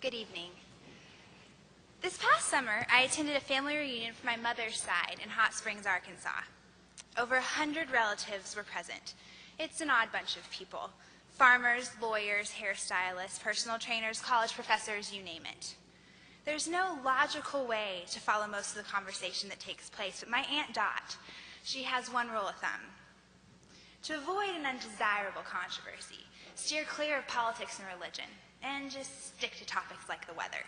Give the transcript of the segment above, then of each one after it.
Good evening. This past summer, I attended a family reunion for my mother's side in Hot Springs, Arkansas. Over 100 relatives were present. It's an odd bunch of people. Farmers, lawyers, hairstylists, personal trainers, college professors, you name it. There's no logical way to follow most of the conversation that takes place, but my Aunt Dot, she has one rule of thumb. To avoid an undesirable controversy, steer clear of politics and religion, and just stick to topics like the weather.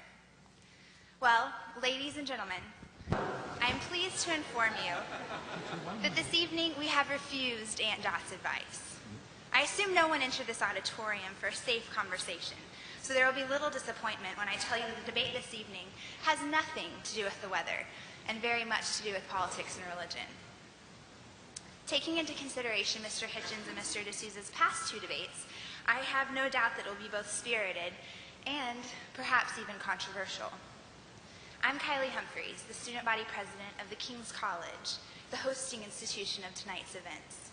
Well, ladies and gentlemen, I'm pleased to inform you that this evening we have refused Aunt Dot's advice. I assume no one entered this auditorium for a safe conversation, so there will be little disappointment when I tell you that the debate this evening has nothing to do with the weather and very much to do with politics and religion. Taking into consideration Mr. Hitchens and Mr. D'Souza's past two debates, I have no doubt that it will be both spirited and perhaps even controversial. I'm Kylie Humphreys, the student body president of the King's College, the hosting institution of tonight's events.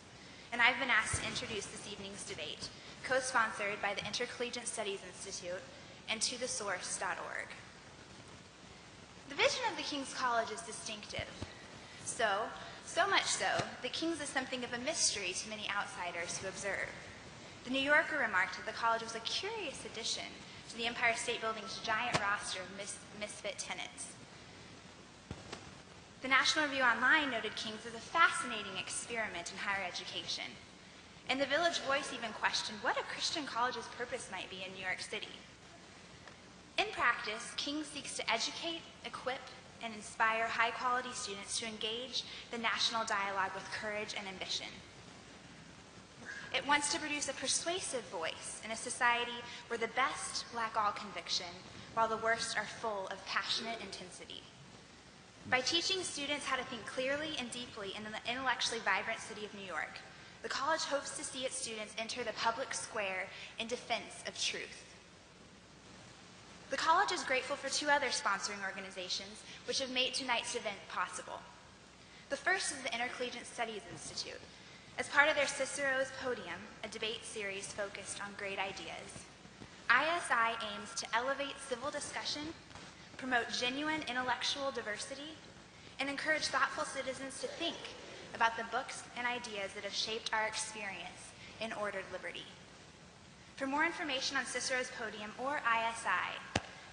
And I've been asked to introduce this evening's debate, co-sponsored by the Intercollegiate Studies Institute and tothesource.org. The vision of the King's College is distinctive. So much so, that King's is something of a mystery to many outsiders who observe. The New Yorker remarked that the college was a curious addition to the Empire State Building's giant roster of misfit tenants. The National Review Online noted King's as a fascinating experiment in higher education. And the Village Voice even questioned what a Christian college's purpose might be in New York City. In practice, King's seeks to educate, equip, and inspire high-quality students to engage the national dialogue with courage and ambition. It wants to produce a persuasive voice in a society where the best lack all conviction, while the worst are full of passionate intensity. By teaching students how to think clearly and deeply in the intellectually vibrant city of New York, the college hopes to see its students enter the public square in defense of truth. The college is grateful for two other sponsoring organizations which have made tonight's event possible. The first is the Intercollegiate Studies Institute. As part of their Cicero's Podium, a debate series focused on great ideas, ISI aims to elevate civil discussion, promote genuine intellectual diversity, and encourage thoughtful citizens to think about the books and ideas that have shaped our experience in ordered liberty. For more information on Cicero's Podium or ISI,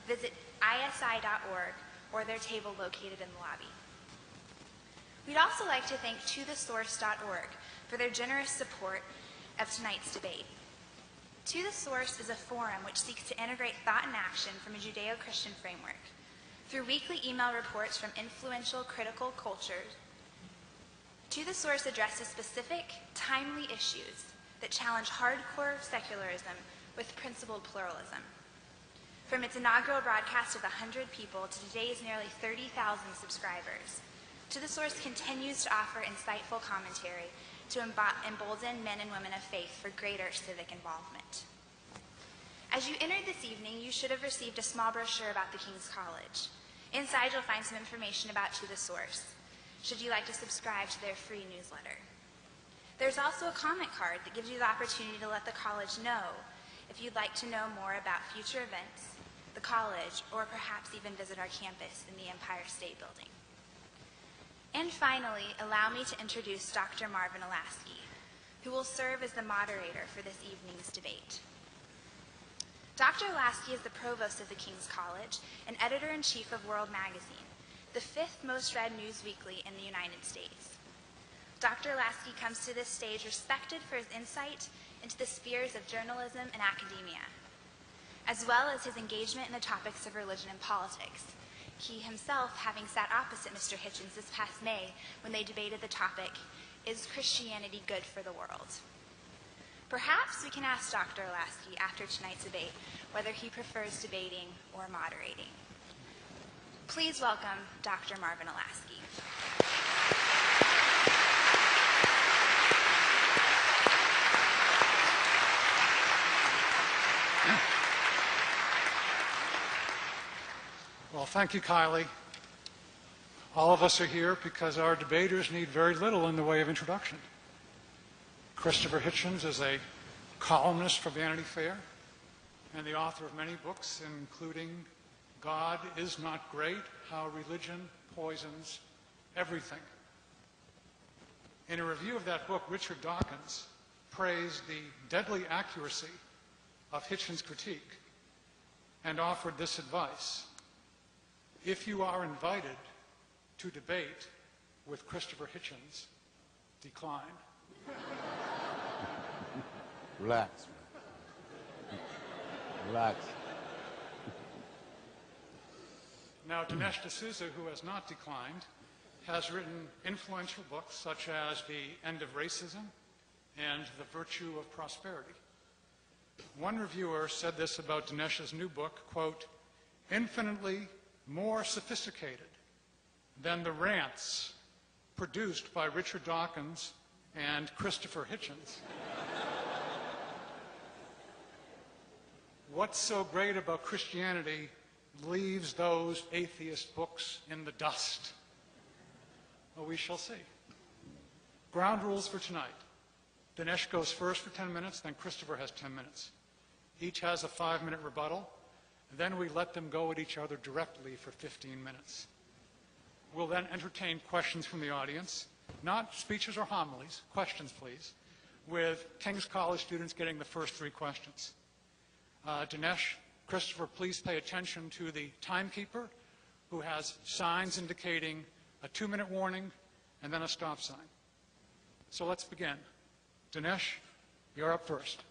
visit isi.org or their table located in the lobby. We'd also like to thank tothesource.org for their generous support of tonight's debate. To the Source is a forum which seeks to integrate thought and action from a Judeo-Christian framework. Through weekly email reports from influential critical cultures, To the Source addresses specific, timely issues that challenge hardcore secularism with principled pluralism. From its inaugural broadcast of 100 people to today's nearly 30,000 subscribers, To the Source continues to offer insightful commentary to embolden men and women of faith for greater civic involvement. As you entered this evening, you should have received a small brochure about the King's College. Inside, you'll find some information about To the Source, should you like to subscribe to their free newsletter. There's also a comment card that gives you the opportunity to let the college know if you'd like to know more about future events, the college, or perhaps even visit our campus in the Empire State Building. And finally, allow me to introduce Dr. Marvin Olasky, who will serve as the moderator for this evening's debate. Dr. Olasky is the provost of the King's College and editor-in-chief of World Magazine, the 5th most read news weekly in the United States. Dr. Olasky comes to this stage respected for his insight into the spheres of journalism and academia, as well as his engagement in the topics of religion and politics, he himself having sat opposite Mr. Hitchens this past May when they debated the topic, "Is Christianity good for the world?" Perhaps we can ask Dr. Olasky after tonight's debate whether he prefers debating or moderating. Please welcome Dr. Marvin Olasky. Well, thank you, Kylie. All of us are here because our debaters need very little in the way of introduction. Christopher Hitchens is a columnist for Vanity Fair. and the author of many books, including God is Not Great, How Religion Poisons Everything. In a review of that book, Richard Dawkins praised the deadly accuracy of Hitchens' critique and offered this advice: if you are invited to debate with Christopher Hitchens, decline. Relax. Relax. Now, Dinesh D'Souza, who has not declined, has written influential books such as The End of Racism and The Virtue of Prosperity. One reviewer said this about Dinesh's new book, quote, infinitely more sophisticated than the rants produced by Richard Dawkins and Christopher Hitchens. What's so great about Christianity leaves those atheist books in the dust? Well, we shall see. Ground rules for tonight. Dinesh goes first for 10 minutes, then Christopher has 10 minutes. Each has a 5-minute rebuttal, and then we let them go at each other directly for 15 minutes. We'll then entertain questions from the audience, not speeches or homilies, questions please, with King's College students getting the first 3 questions. Dinesh, Christopher, please pay attention to the timekeeper who has signs indicating a 2-minute warning and then a stop sign. So let's begin. Dinesh, you're up first.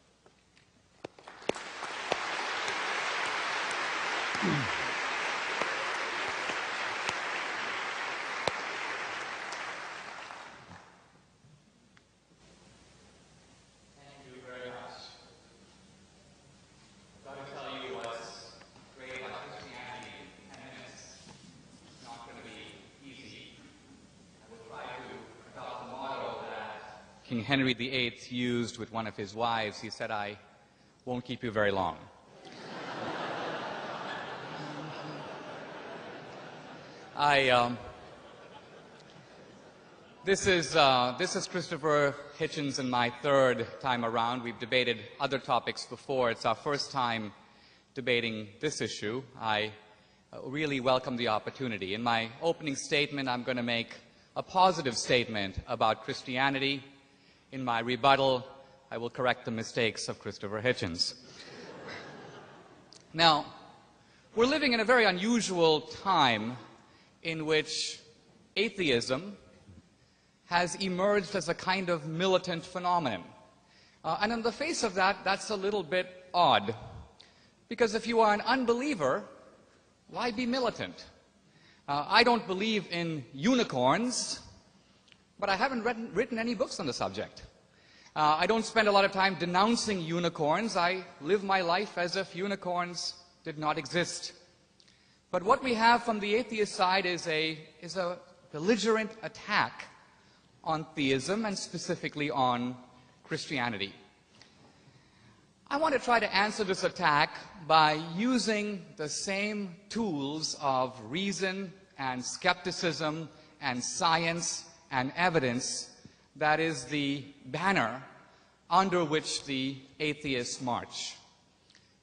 King Henry VIII used with one of his wives. He said, I won't keep you very long. This is Christopher Hitchens and my 3rd time around. We've debated other topics before. It's our first time debating this issue. I really welcome the opportunity. In my opening statement, I'm going to make a positive statement about Christianity. In my rebuttal, I will correct the mistakes of Christopher Hitchens. Now, we're living in a very unusual time in which atheism has emerged as a kind of militant phenomenon. And in the face of that, that's a little bit odd. Because if you are an unbeliever, why be militant? I don't believe in unicorns, but I haven't written any books on the subject. I don't spend a lot of time denouncing unicorns. I live my life as if unicorns did not exist. But what we have from the atheist side is a belligerent attack on theism and specifically on Christianity. I want to try to answer this attack by using the same tools of reason and skepticism and science and evidence that is the banner under which the atheists march.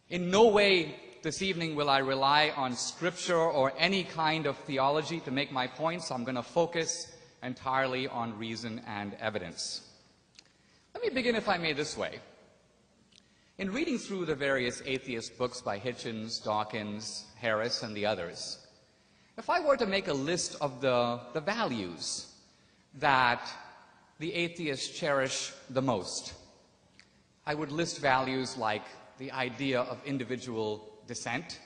In no way this evening will I rely on scripture or any kind of theology to make my points. I'm going to focus entirely on reason and evidence. Let me begin, if I may, this way. In reading through the various atheist books by Hitchens, Dawkins, Harris, and the others, if I were to make a list of the values that the atheists cherish the most, I would list values like the idea of individual dissent,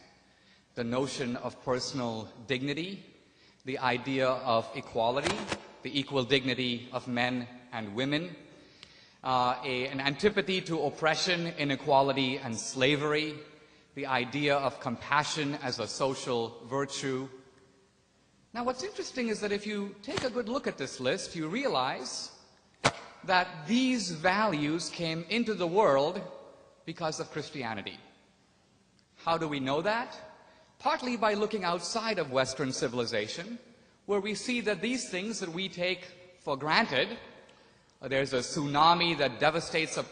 the notion of personal dignity, the idea of equality, the equal dignity of men and women, an antipathy to oppression, inequality, and slavery, the idea of compassion as a social virtue. Now, what's interesting is that if you take a good look at this list, you realize that these values came into the world because of Christianity. How do we know that? Partly by looking outside of Western civilization, where we see that these things that we take for granted There's a tsunami that devastates a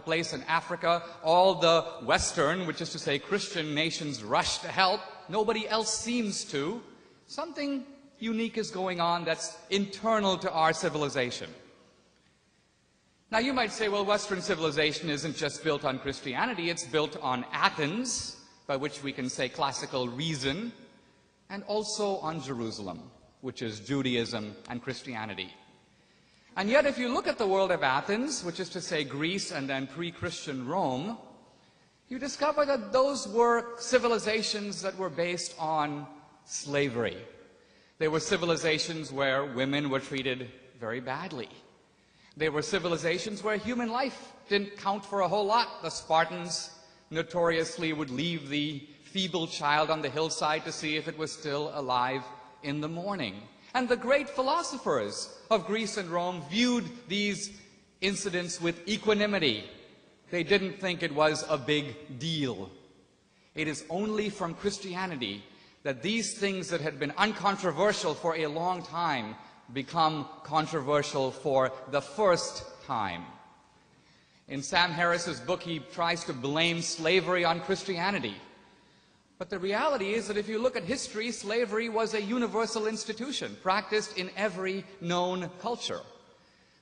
place in Africa. All the Western, which is to say Christian nations, rush to help. Nobody else seems to. Something unique is going on that's internal to our civilization. Now you might say, well, Western civilization isn't just built on Christianity, it's built on Athens, by which we can say classical reason, and also on Jerusalem, which is Judaism and Christianity. And yet if you look at the world of Athens, which is to say Greece and then pre-Christian Rome, you discover that those were civilizations that were based on slavery. They were civilizations where women were treated very badly. They were civilizations where human life didn't count for a whole lot. The Spartans notoriously would leave the feeble child on the hillside to see if it was still alive in the morning. And the great philosophers of Greece and Rome viewed these incidents with equanimity. They didn't think it was a big deal. It is only from Christianity that these things that had been uncontroversial for a long time become controversial for the first time. In Sam Harris's book, he tries to blame slavery on Christianity. But the reality is that if you look at history, slavery was a universal institution, practiced in every known culture.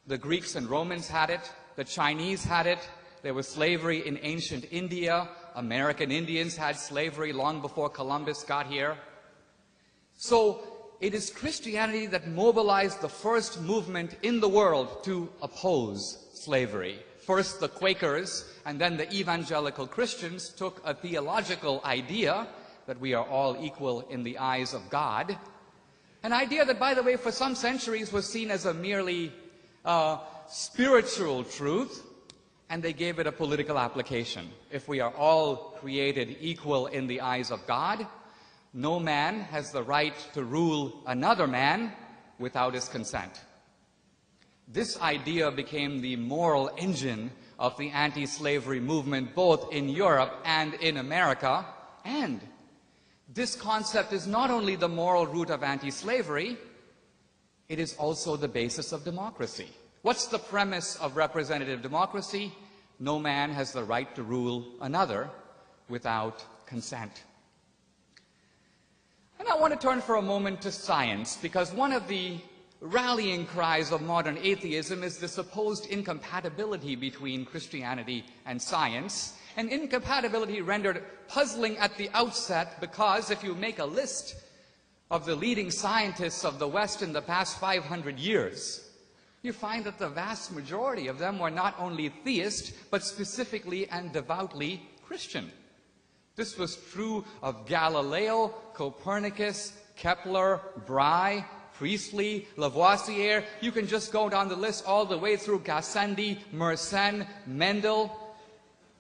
The Greeks and Romans had it, the Chinese had it, there was slavery in ancient India, American Indians had slavery long before Columbus got here. So it is Christianity that mobilized the first movement in the world to oppose slavery. First the Quakers and then the evangelical Christians took a theological idea that we are all equal in the eyes of God. An idea that, by the way, for some centuries was seen as a merely spiritual truth, and they gave it a political application. If we are all created equal in the eyes of God, no man has the right to rule another man without his consent. This idea became the moral engine of the anti-slavery movement both in Europe and in America. And this concept is not only the moral root of anti-slavery, it is also the basis of democracy. What's the premise of representative democracy? No man has the right to rule another without consent. And I want to turn for a moment to science, because one of the rallying cries of modern atheism is the supposed incompatibility between Christianity and science, an incompatibility rendered puzzling at the outset because if you make a list of the leading scientists of the West in the past 500 years, you find that the vast majority of them were not only theist, but specifically and devoutly Christian. This was true of Galileo, Copernicus, Kepler, Bry, Priestley, Lavoisier. You can just go down the list all the way through Gassendi, Mersenne, Mendel.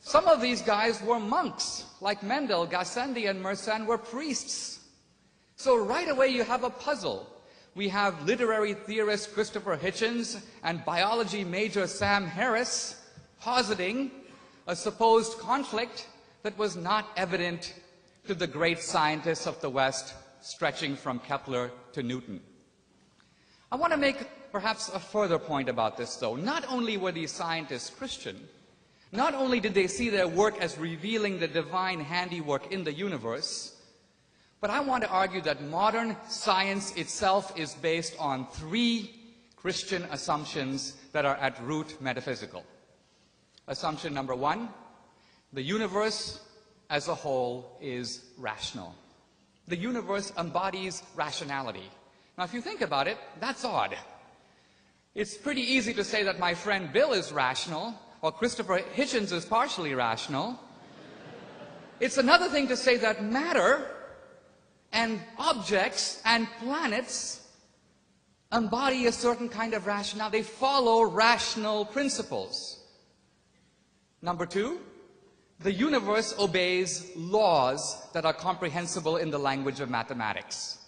Some of these guys were monks, like Mendel. Gassendi and Mersenne were priests. So right away you have a puzzle. We have literary theorist Christopher Hitchens and biology major Sam Harris positing a supposed conflict that was not evident to the great scientists of the West, stretching from Kepler to Newton. I want to make perhaps a further point about this, though. Not only were these scientists Christian, not only did they see their work as revealing the divine handiwork in the universe, but I want to argue that modern science itself is based on three Christian assumptions that are at root metaphysical. Assumption number one, the universe as a whole is rational. The universe embodies rationality. Now, if you think about it, that's odd. It's pretty easy to say that my friend Bill is rational, or Christopher Hitchens is partially rational. It's another thing to say that matter and objects and planets embody a certain kind of rationality. They follow rational principles. Number two, the universe obeys laws that are comprehensible in the language of mathematics.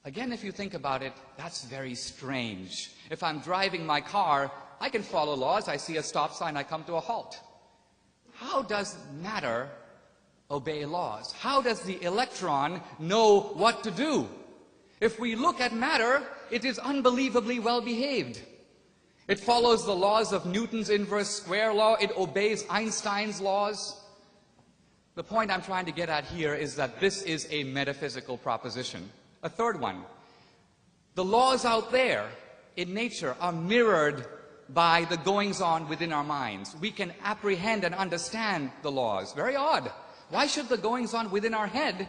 Again, if you think about it, that's very strange. If I'm driving my car, I can follow laws. I see a stop sign, I come to a halt. How does matter obey laws? How does the electron know what to do? If we look at matter, it is unbelievably well behaved. It follows the laws of Newton's inverse square law. It obeys Einstein's laws. The point I'm trying to get at here is that this is a metaphysical proposition. A third one. The laws out there in nature are mirrored by the goings-on within our minds. We can apprehend and understand the laws. Very odd. Why should the goings-on within our head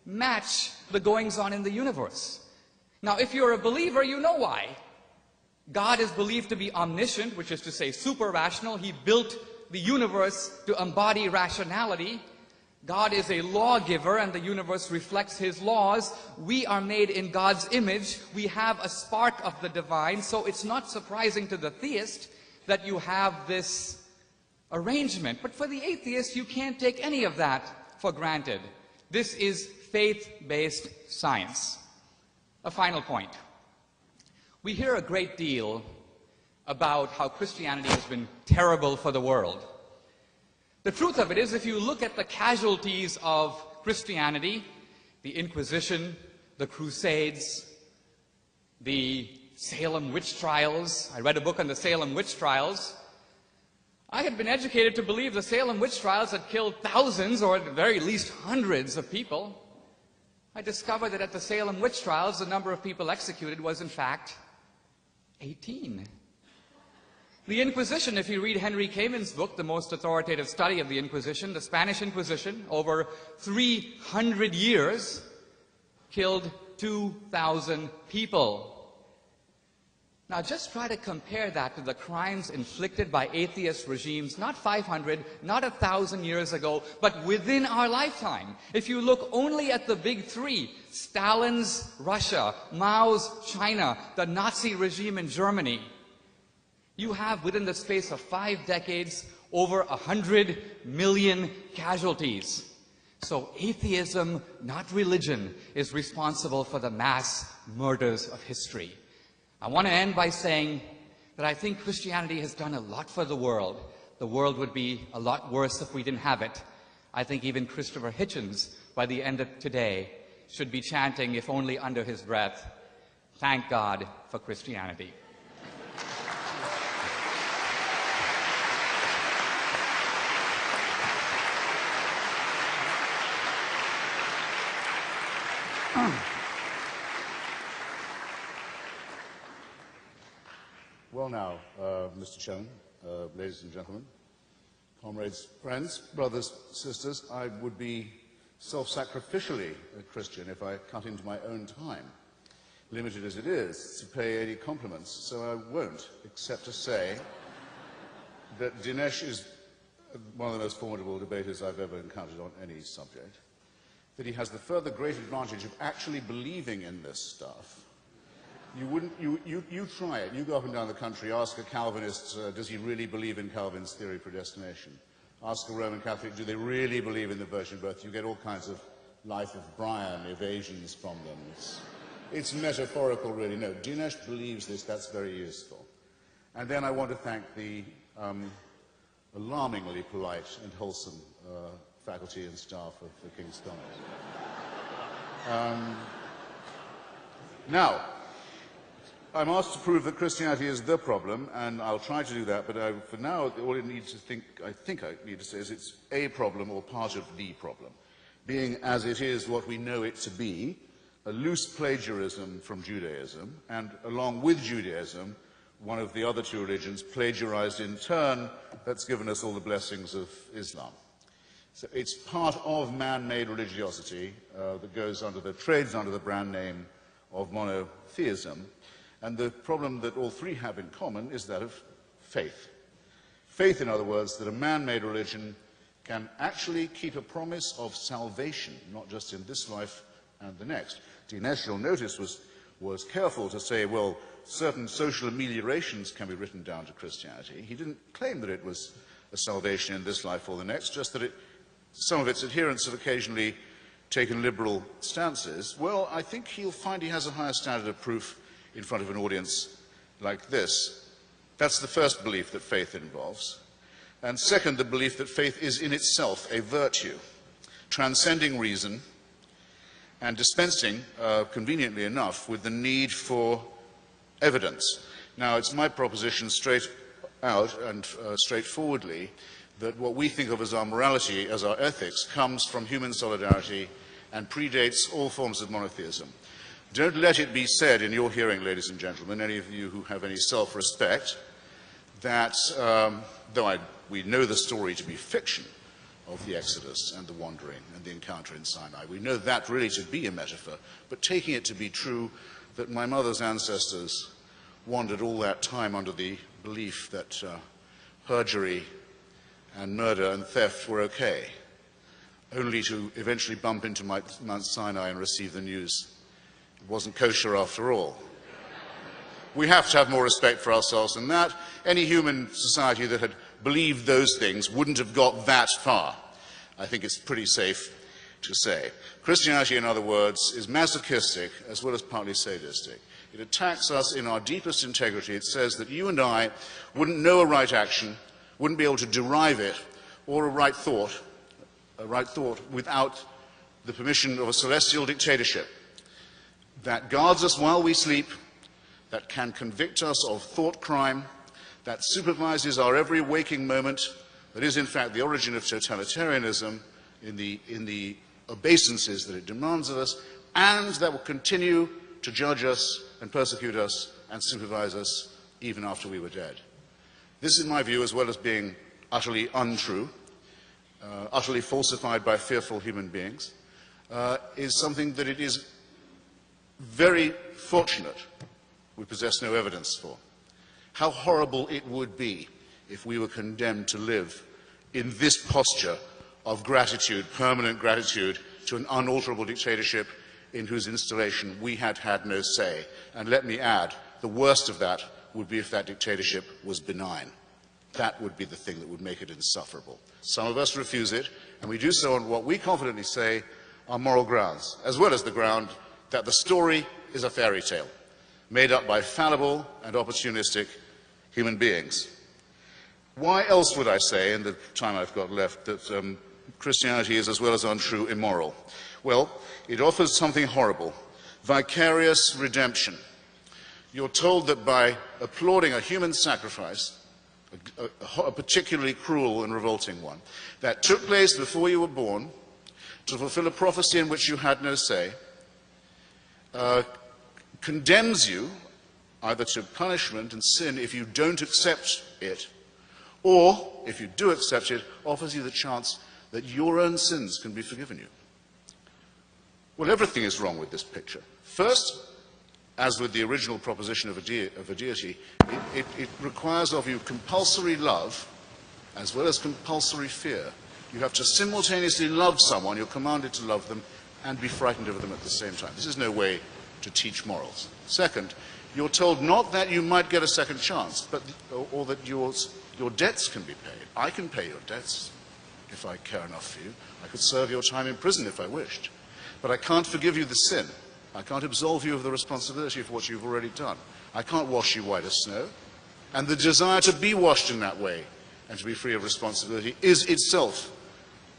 match the goings-on in the universe? Now, if you're a believer, you know why. God is believed to be omniscient, which is to say super-rational. He built the universe to embody rationality. God is a lawgiver, and the universe reflects His laws. We are made in God's image. We have a spark of the divine, so it's not surprising to the theist that you have this arrangement. But for the atheist, you can't take any of that for granted. This is faith-based science. A final point. We hear a great deal about how Christianity has been terrible for the world. The truth of it is, if you look at the casualties of Christianity, the Inquisition, the Crusades, the Salem witch trials — I read a book on the Salem witch trials. I had been educated to believe the Salem witch trials had killed thousands, or at the very least hundreds of people. I discovered that at the Salem witch trials, the number of people executed was, in fact, 18. The Inquisition, if you read Henry Kamin's book, the most authoritative study of the Inquisition, the Spanish Inquisition, over 300 years, killed 2,000 people. Now, just try to compare that to the crimes inflicted by atheist regimes, not 500, not 1,000 years ago, but within our lifetime. If you look only at the big three, Stalin's Russia, Mao's China, the Nazi regime in Germany, you have, within the space of 5 decades, over 100 million casualties. So atheism, not religion, is responsible for the mass murders of history. I want to end by saying that I think Christianity has done a lot for the world. The world would be a lot worse if we didn't have it. I think even Christopher Hitchens, by the end of today, should be chanting, if only under his breath, "Thank God for Christianity." Well now, Mr. Chairman, ladies and gentlemen, comrades, friends, brothers, sisters, I would be self-sacrificially a Christian if I cut into my own time, limited as it is, to pay any compliments, so I won't, except to say that Dinesh is one of the most formidable debaters I've ever encountered on any subject, that he has the further great advantage of actually believing in this stuff. You try it. You go up and down the country, ask a Calvinist, does he really believe in Calvin's theory of predestination? Ask a Roman Catholic, do they really believe in the virgin birth? You get all kinds of Life of Brian evasions from them. It's metaphorical, really. No, Dinesh believes this. That's very useful. And then I want to thank the alarmingly polite and wholesome faculty and staff of the King's College. Now, I'm asked to prove that Christianity is the problem, and I'll try to do that, but for now, all I need to I think I need to say is it's a problem or part of the problem, being as it is what we know it to be, a loose plagiarism from Judaism, and along with Judaism, one of the other two religions plagiarized in turn, that's given us all the blessings of Islam. So it's part of man-made religiosity that trades under the brand name of monotheism. And the problem that all three have in common is that of faith. Faith, in other words, that a man-made religion can actually keep a promise of salvation, not just in this life and the next. Dinesh, you'll notice, was careful to say, well, certain social ameliorations can be written down to Christianity. He didn't claim that it was a salvation in this life or the next, just that some of its adherents have occasionally taken liberal stances. Well, I think he'll find he has a higher standard of proof in front of an audience like this. That's the first belief that faith involves. And second, the belief that faith is in itself a virtue, transcending reason and dispensing, conveniently enough, with the need for evidence. Now, it's my proposition straight out and straightforwardly that what we think of as our morality, as our ethics, comes from human solidarity and predates all forms of monotheism. Don't let it be said in your hearing, ladies and gentlemen, any of you who have any self-respect, that though we know the story to be fiction of the Exodus and the wandering and the encounter in Sinai, we know that really to be a metaphor, but taking it to be true that my mother's ancestors wandered all that time under the belief that perjury and murder and theft were okay, only to eventually bump into Mount Sinai and receive the news it wasn't kosher after all. We have to have more respect for ourselves than that. Any human society that had believed those things wouldn't have got that far. I think it's pretty safe to say. Christianity, in other words, is masochistic as well as partly sadistic. It attacks us in our deepest integrity. It says that you and I wouldn't know a right action, wouldn't be able to derive it, or a right thought without the permission of a celestial dictatorship that guards us while we sleep, that can convict us of thought crime, that supervises our every waking moment, that is in fact the origin of totalitarianism in the obeisances that it demands of us, and that will continue to judge us and persecute us and supervise us even after we were dead. This, in my view, as well as being utterly untrue, utterly falsified by fearful human beings, is something that it is very fortunate we possess no evidence for. How horrible it would be if we were condemned to live in this posture of gratitude, permanent gratitude, to an unalterable dictatorship in whose installation we had had no say. And let me add, the worst of that would be if that dictatorship was benign. That would be the thing that would make it insufferable. Some of us refuse it, and we do so on what we confidently say are moral grounds, as well as the ground that the story is a fairy tale, made up by fallible and opportunistic human beings. Why else would I say, in the time I've got left, that Christianity is, as well as untrue, immoral? Well, it offers something horrible, vicarious redemption. You're told that by applauding a human sacrifice, a particularly cruel and revolting one, that took place before you were born, to fulfill a prophecy in which you had no say, condemns you either to punishment and sin if you don't accept it, or, if you do accept it, offers you the chance that your own sins can be forgiven you. Well, everything is wrong with this picture. First, as with the original proposition of a deity, it requires of you compulsory love as well as compulsory fear. You have to simultaneously love someone, you're commanded to love them, and be frightened of them at the same time. This is no way to teach morals. Second, you're told not that you might get a second chance, or that your debts can be paid. I can pay your debts if I care enough for you. I could serve your time in prison if I wished. But I can't forgive you the sin. I can't absolve you of the responsibility for what you've already done. I can't wash you white as snow. And the desire to be washed in that way and to be free of responsibility is itself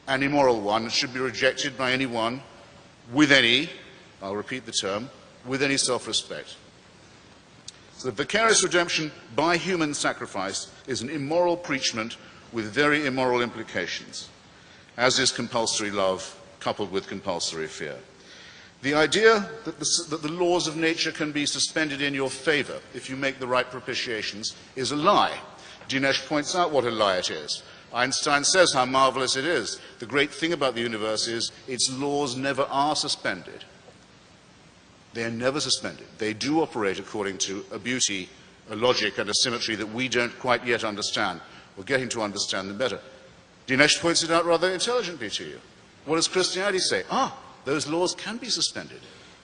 an immoral one. It should be rejected by anyone with any, I'll repeat the term, with any self-respect. So the vicarious redemption by human sacrifice is an immoral preachment with very immoral implications, as is compulsory love coupled with compulsory fear. The idea that the laws of nature can be suspended in your favor if you make the right propitiations is a lie. Dinesh points out what a lie it is. Einstein says how marvelous it is. The great thing about the universe is its laws never are suspended. They are never suspended. They do operate according to a beauty, a logic, and a symmetry that we don't quite yet understand. We're getting to understand them better. Dinesh points it out rather intelligently to you. What does Christianity say? Those laws can be suspended,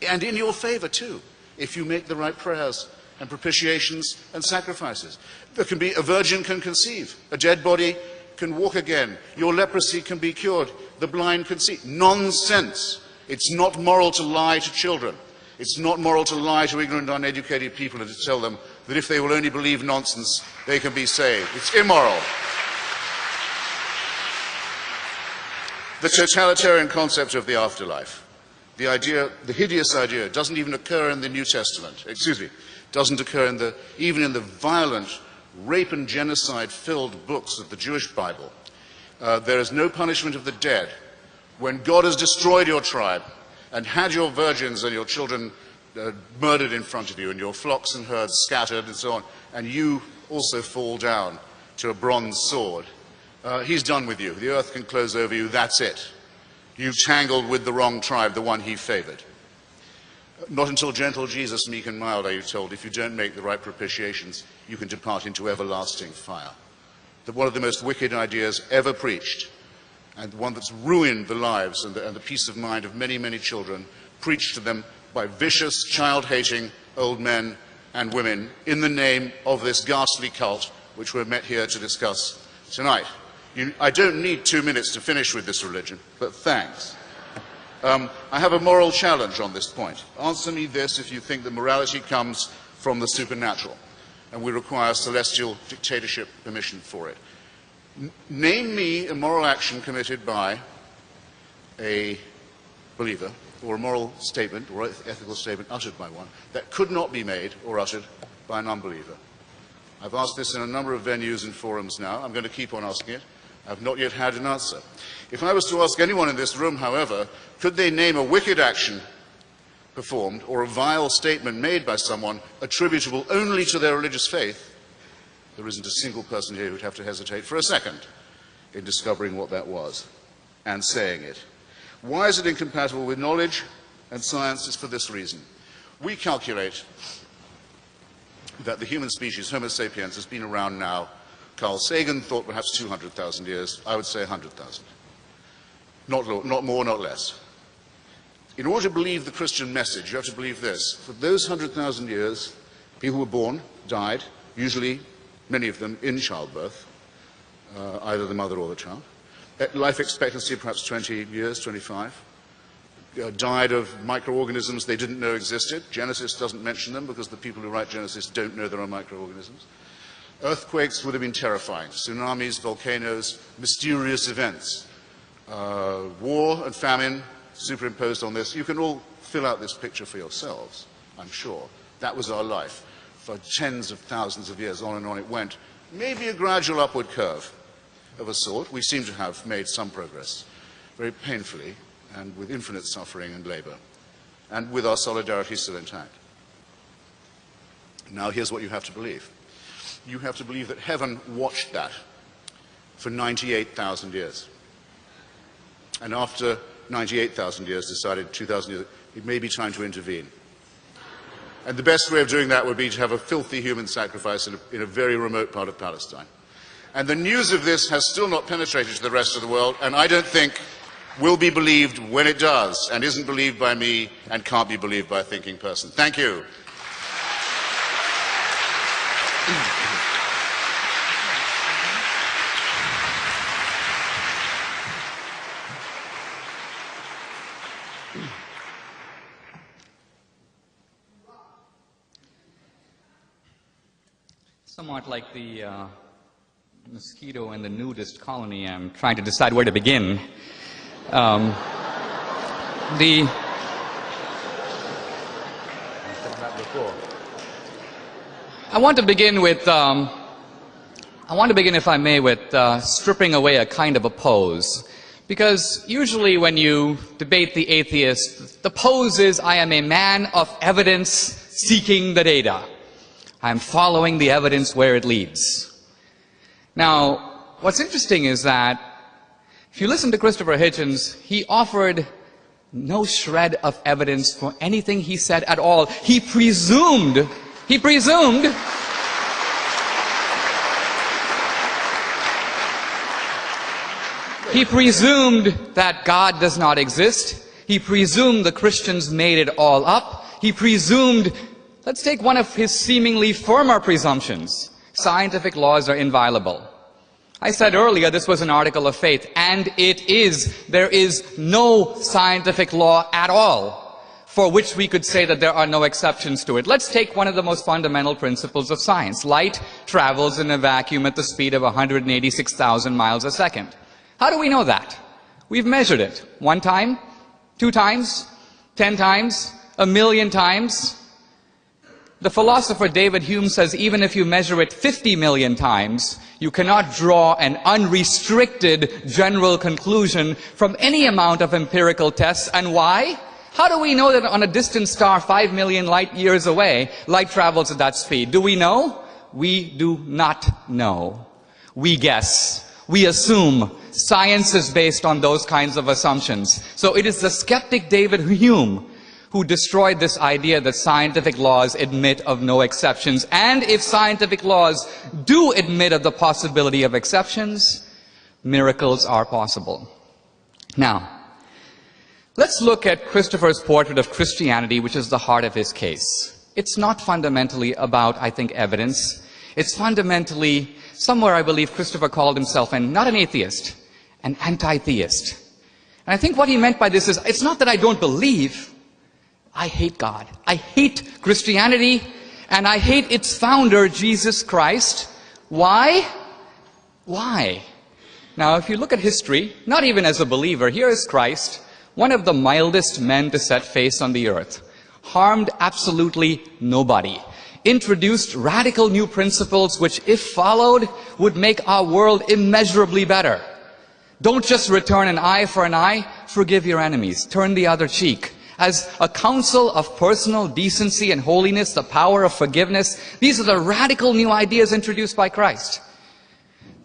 and in your favor too, if you make the right prayers and propitiations and sacrifices. There can be, a virgin can conceive, a dead body can walk again, your leprosy can be cured, the blind can see. Nonsense. It's not moral to lie to children. It's not moral to lie to ignorant, uneducated people and to tell them that if they will only believe nonsense, they can be saved. It's immoral. The totalitarian concept of the afterlife, the hideous idea, doesn't even occur in the New Testament. Excuse me. doesn't occur even in the violent rape and genocide-filled books of the Jewish Bible. There is no punishment of the dead. When God has destroyed your tribe and had your virgins and your children murdered in front of you, and your flocks and herds scattered and so on, and you also fall down to a bronze sword, he's done with you. The earth can close over you. That's it. You've tangled with the wrong tribe, the one he favored. Not until gentle Jesus, meek and mild, are you told, if you don't make the right propitiations, you can depart into everlasting fire. That one of the most wicked ideas ever preached, and one that's ruined the lives and the peace of mind of many, many children, preached to them by vicious, child-hating old men and women in the name of this ghastly cult which we're met here to discuss tonight. I don't need 2 minutes to finish with this religion, but thanks. I have a moral challenge on this point. Answer me this if you think that morality comes from the supernatural and we require celestial dictatorship permission for it. Name me a moral action committed by a believer, or a moral statement or ethical statement uttered by one that could not be made or uttered by an unbeliever. I've asked this in a number of venues and forums now. I'm going to keep on asking it. I've not yet had an answer. If I was to ask anyone in this room, however, could they name a wicked action performed or a vile statement made by someone attributable only to their religious faith, there isn't a single person here who'd have to hesitate for a second in discovering what that was and saying it. Why is it incompatible with knowledge and science? It's for this reason. We calculate that the human species, Homo sapiens, has been around now. Carl Sagan thought perhaps 200,000 years. I would say 100,000. Not more, not less. In order to believe the Christian message, you have to believe this. For those 100,000 years, people were born, died, usually, many of them, in childbirth, either the mother or the child. Life expectancy, perhaps 20 years, 25. Died of microorganisms they didn't know existed. Genesis doesn't mention them because the people who write Genesis don't know there are microorganisms. Earthquakes would have been terrifying. Tsunamis, volcanoes, mysterious events. War and famine superimposed on this. You can all fill out this picture for yourselves, I'm sure. That was our life. For tens of thousands of years, on and on it went. Maybe a gradual upward curve of a sort. We seem to have made some progress, very painfully, and with infinite suffering and labor, and with our solidarity still intact. Now here's what you have to believe. You have to believe that heaven watched that for 98,000 years. And after 98,000 years decided 2,000 years, it may be time to intervene. And the best way of doing that would be to have a filthy human sacrifice in a very remote part of Palestine. And the news of this has still not penetrated to the rest of the world, and I don't think will be believed when it does, and isn't believed by me, and can't be believed by a thinking person. Thank you. Somewhat like the mosquito in the nudist colony, I'm trying to decide where to begin. I want to begin, if I may, with stripping away a kind of a pose. Because usually when you debate the atheist, the pose is, I am a man of evidence seeking the data. I'm following the evidence where it leads. Now, what's interesting is that if you listen to Christopher Hitchens, he offered no shred of evidence for anything he said at all. He presumed that God does not exist. He presumed the Christians made it all up. He presumed, let's take one of his seemingly firmer presumptions. Scientific laws are inviolable. I said earlier this was an article of faith, and it is. There is no scientific law at all for which we could say that there are no exceptions to it. Let's take one of the most fundamental principles of science. Light travels in a vacuum at the speed of 186,000 miles a second. How do we know that? We've measured it. 1 time, 2 times, 10 times, 1,000,000 times. The philosopher David Hume says even if you measure it 50 million times, you cannot draw an unrestricted general conclusion from any amount of empirical tests. And why? How do we know that on a distant star 5 million light years away, light travels at that speed? Do we know? We do not know. We guess. We assume. Science is based on those kinds of assumptions. So it is the skeptic David Hume who destroyed this idea that scientific laws admit of no exceptions. And if scientific laws do admit of the possibility of exceptions, miracles are possible. Now, let's look at Christopher's portrait of Christianity, which is the heart of his case. It's not fundamentally about, I think, evidence. It's fundamentally, somewhere I believe Christopher called himself not an atheist, an anti-theist. And I think what he meant by this is, it's not that I don't believe, I hate God. I hate Christianity, and I hate its founder, Jesus Christ. Why? Why? Now, if you look at history, not even as a believer, here is Christ, one of the mildest men to set face on the earth, harmed absolutely nobody, introduced radical new principles which, if followed, would make our world immeasurably better. Don't just return an eye for an eye, forgive your enemies, turn the other cheek. As a counsel of personal decency and holiness, the power of forgiveness, these are the radical new ideas introduced by Christ.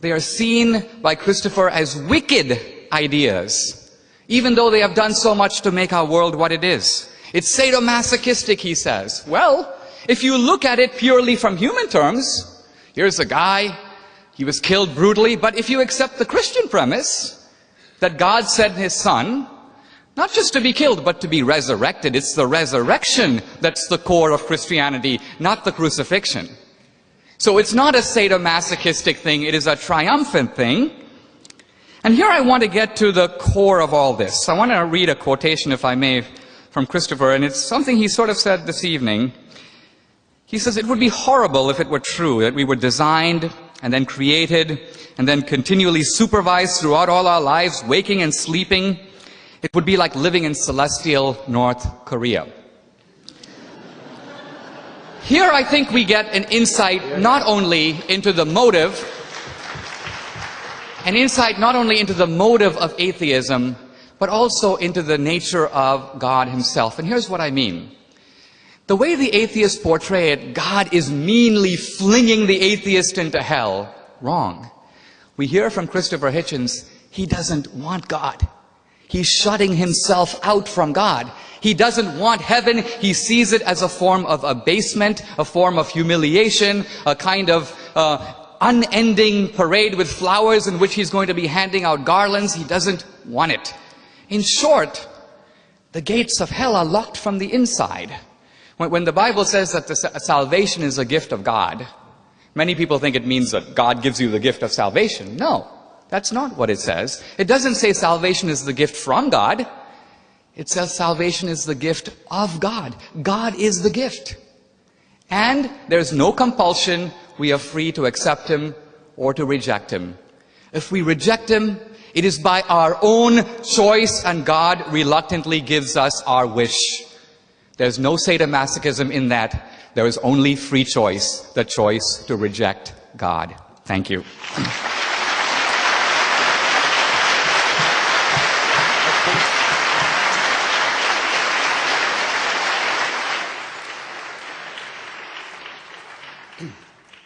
They are seen by Christopher as wicked ideas, even though they have done so much to make our world what it is. It's sadomasochistic, he says. Well, if you look at it purely from human terms, here's a guy, he was killed brutally, but if you accept the Christian premise that God sent his son, not just to be killed, but to be resurrected, it's the resurrection that's the core of Christianity, not the crucifixion. So it's not a sadomasochistic thing, it is a triumphant thing. And here I want to get to the core of all this. I want to read a quotation, if I may, from Christopher, and it's something he sort of said this evening. He says, it would be horrible if it were true that we were designed and then created and then continually supervised throughout all our lives, waking and sleeping. It would be like living in celestial North Korea. Here I think we get an insight not only into the motive, of atheism, but also into the nature of God himself. And here's what I mean. The way the atheists portray it, God is meanly flinging the atheist into hell. Wrong. We hear from Christopher Hitchens, he doesn't want God. He's shutting himself out from God. He doesn't want heaven. He sees it as a form of abasement, a form of humiliation, a kind of unending parade with flowers in which he's going to be handing out garlands. He doesn't want it. In short, the gates of hell are locked from the inside. When the Bible says that salvation is a gift of God, many people think it means that God gives you the gift of salvation. No. That's not what it says. It doesn't say salvation is the gift from God. It says salvation is the gift of God. God is the gift. And there's no compulsion. We are free to accept him or to reject him. If we reject him, it is by our own choice, and God reluctantly gives us our wish. There's no sadomasochism in that. There is only free choice, the choice to reject God. Thank you.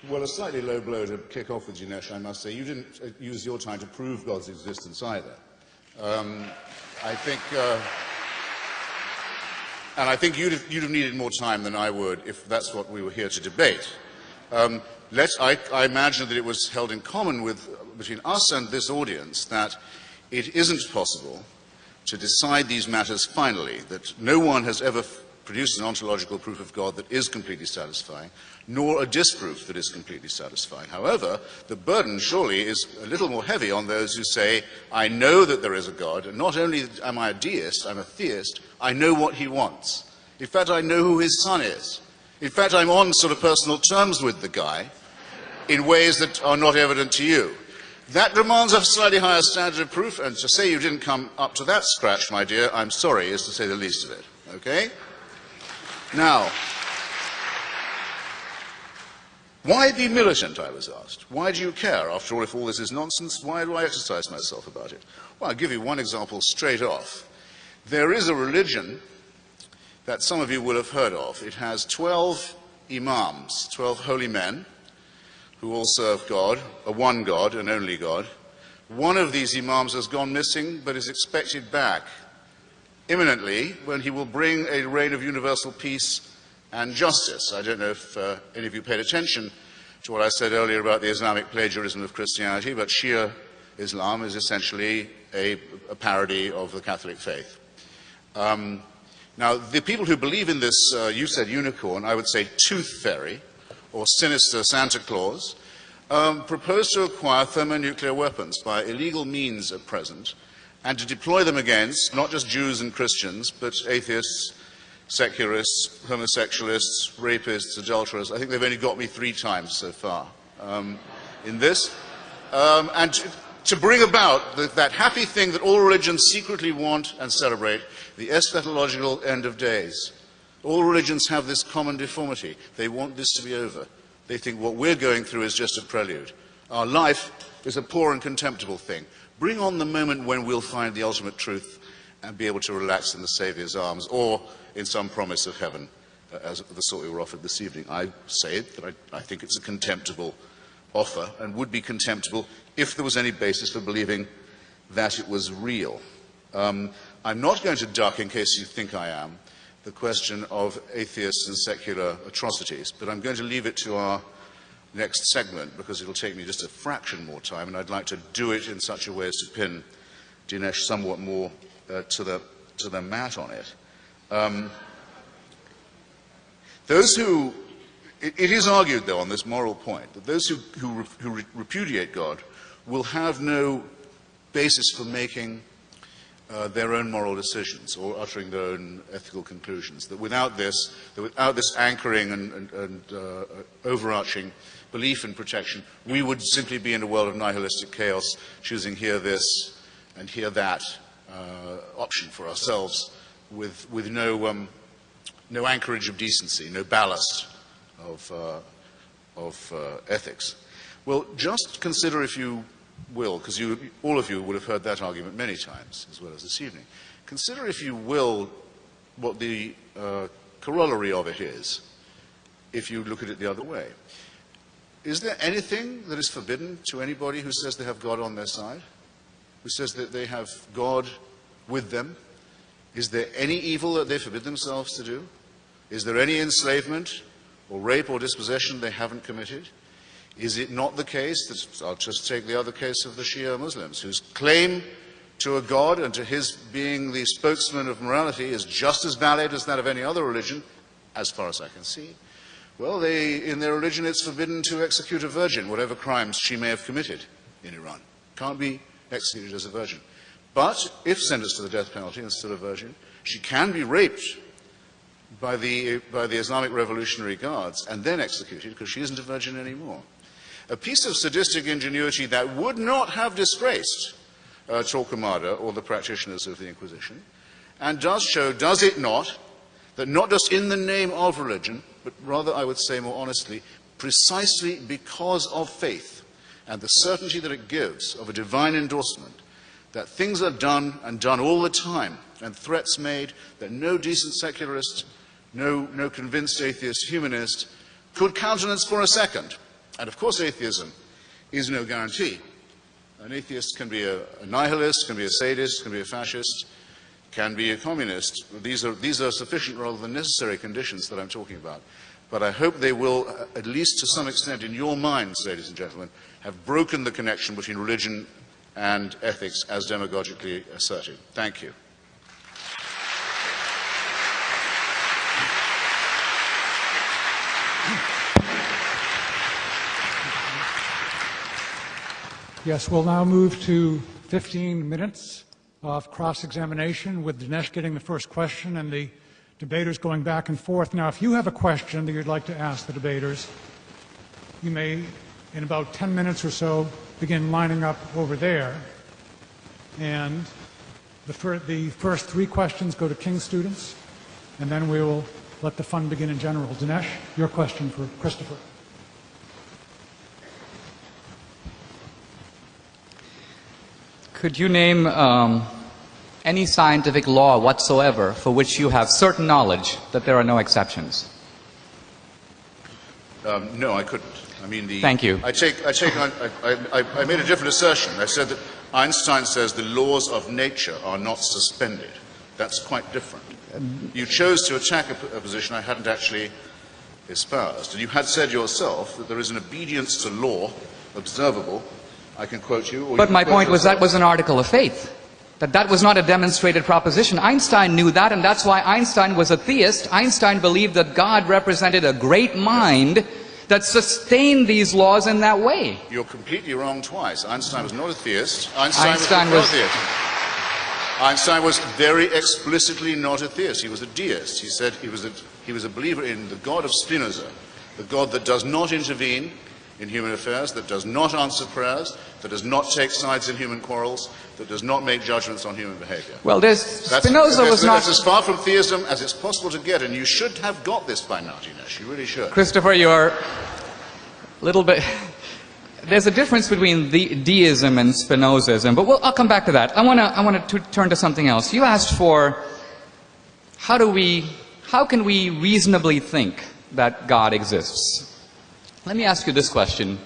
Well, a slightly low blow to kick off with, Dinesh, I must say. You didn't use your time to prove God's existence either. I think you'd have needed more time than I would if that's what we were here to debate. I imagine that it was held in common between us and this audience that it isn't possible to decide these matters finally, that no one has ever produced an ontological proof of God that is completely satisfying, nor a disproof that is completely satisfying. However, the burden surely is a little more heavy on those who say, I know that there is a God, and not only am I a deist, I'm a theist, I know what he wants. In fact, I know who his son is. In fact, I'm on sort of personal terms with the guy in ways that are not evident to you. That demands a slightly higher standard of proof, and to say you didn't come up to that scratch, my dear, I'm sorry, is to say the least of it. Okay? Now, Why be militant, I was asked. Why do you care? After all, if all this is nonsense, why do I exercise myself about it? Well, I'll give you one example straight off. There is a religion that some of you will have heard of. It has 12 imams, 12 holy men, who all serve God, a one God, an only God. One of these imams has gone missing, but is expected back imminently, when he will bring a reign of universal peace and justice. I don't know if any of you paid attention to what I said earlier about the Islamic plagiarism of Christianity, but Shia Islam is essentially a parody of the Catholic faith. Now, the people who believe in this, you said unicorn, I would say tooth fairy, or sinister Santa Claus, propose to acquire thermonuclear weapons by illegal means at present, and to deploy them against not just Jews and Christians, but atheists, secularists, homosexualists, rapists, adulterers. I think they've only got me 3 times so far in this. And to bring about that happy thing that all religions secretly want and celebrate, the eschatological end of days. All religions have this common deformity. They want this to be over. They think what we're going through is just a prelude. Our life is a poor and contemptible thing. Bring on the moment when we'll find the ultimate truth and be able to relax in the Saviour's arms, or in some promise of heaven, as the sort we were offered this evening. I say that I think it's a contemptible offer, and would be contemptible if there was any basis for believing that it was real. I'm not going to duck, in case you think I am, the question of atheists and secular atrocities, but I'm going to leave it to our next segment, because it'll take me just a fraction more time, and I'd like to do it in such a way as to pin Dinesh somewhat more to the mat on it. It is argued, though, on this moral point, that those who repudiate God will have no basis for making their own moral decisions or uttering their own ethical conclusions. That without this anchoring and overarching belief in protection, we would simply be in a world of nihilistic chaos, choosing here this and here that option for ourselves, with no anchorage of decency, no ballast of ethics. Well, just consider, if you will, because all of you would have heard that argument many times, as well as this evening. Consider, if you will, what the corollary of it is, if you look at it the other way. Is there anything that is forbidden to anybody who says they have God on their side? Who says that they have God with them? Is there any evil that they forbid themselves to do? Is there any enslavement or rape or dispossession they haven't committed? Is it not the case that, I'll just take the other case of the Shia Muslims, whose claim to a God and to his being the spokesman of morality is just as valid as that of any other religion, as far as I can see? Well, in their religion it's forbidden to execute a virgin, whatever crimes she may have committed in Iran. Can't be executed as a virgin. But if sentenced to the death penalty and still a virgin, she can be raped by the Islamic Revolutionary Guards and then executed, because she isn't a virgin anymore. A piece of sadistic ingenuity that would not have disgraced Torquemada or the practitioners of the Inquisition, and does show, does it not, that not just in the name of religion, but rather, I would say more honestly, precisely because of faith and the certainty that it gives of a divine endorsement, that things are done and done all the time, and threats made that no decent secularist, no convinced atheist humanist could countenance for a second. And of course atheism is no guarantee. An atheist can be a nihilist, can be a sadist, can be a fascist, can be a communist. These are sufficient rather than necessary conditions that I'm talking about. But I hope they will, at least to some extent in your minds, ladies and gentlemen, have broken the connection between religion and ethics as demagogically asserted. Thank you. Yes, we'll now move to 15 minutes of cross-examination, with Dinesh getting the first question and the debaters going back and forth. Now, if you have a question that you'd like to ask the debaters, you may, in about 10 minutes or so, begin lining up over there. And the first 3 questions go to King students, and then we will let the fun begin in general. Dinesh, your question for Christopher. Could you name any scientific law whatsoever for which you have certain knowledge that there are no exceptions? No, I couldn't. I mean, Thank you. I made a different assertion. I said that Einstein says the laws of nature are not suspended. That's quite different. You chose to attack a position I hadn't actually espoused. And you had said yourself that there is an obedience to law observable. I can quote you. But my point was that was an article of faith. That was not a demonstrated proposition. Einstein knew that, and that's why Einstein was a theist. Einstein believed that God represented a great mind that sustained these laws in that way. You're completely wrong twice. Einstein was not a theist. Einstein was Einstein was very explicitly not a theist. He was a deist. He said he was a believer in the God of Spinoza, the God that does not intervene in human affairs, that does not answer prayers, that does not take sides in human quarrels, that does not make judgments on human behavior. Well, Spinoza was not... That's as far from theism as it's possible to get, and you should have got this by now, Dinesh. You really should. Christopher, you're a little bit... There's a difference between deism and Spinozism, but I'll come back to that. I want to turn to something else. You asked for how can we reasonably think that God exists? Let me ask you this question.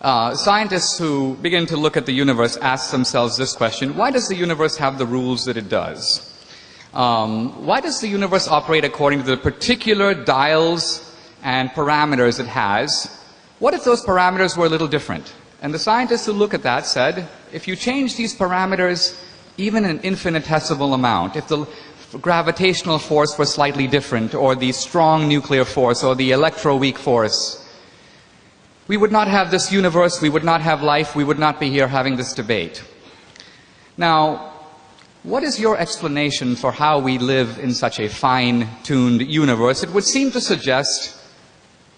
Scientists who begin to look at the universe ask themselves this question: why does the universe have the rules that it does? Why does the universe operate according to the particular dials and parameters it has? What if those parameters were a little different? And the scientists who look at that said, if you change these parameters even an infinitesimal amount, if the gravitational force were slightly different, or the strong nuclear force, or the electroweak force, we would not have this universe, we would not have life, we would not be here having this debate. Now, what is your explanation for how we live in such a fine-tuned universe? It would seem to suggest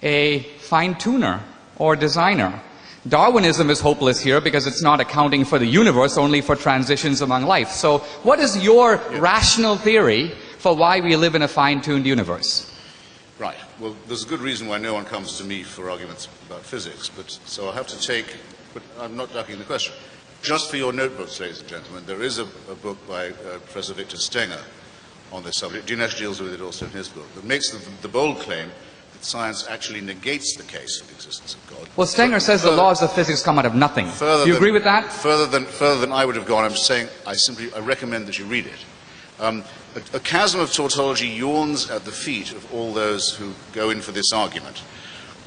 a fine-tuner or designer. Darwinism is hopeless here because it's not accounting for the universe, only for transitions among life. So what is your rational theory for why we live in a fine-tuned universe? Right. Well, there's a good reason why no one comes to me for arguments about physics, so I'll have to take, but I'm not ducking the question. Just for your notebooks, ladies and gentlemen, there is a book by Professor Victor Stenger on this subject. Dinesh deals with it also in his book, that makes the bold claim that science actually negates the case of the existence of God. Well, Stenger says the laws of physics come out of nothing. Do you agree with that? Further than I would have gone, I'm saying I recommend that you read it. A chasm of tautology yawns at the feet of all those who go in for this argument.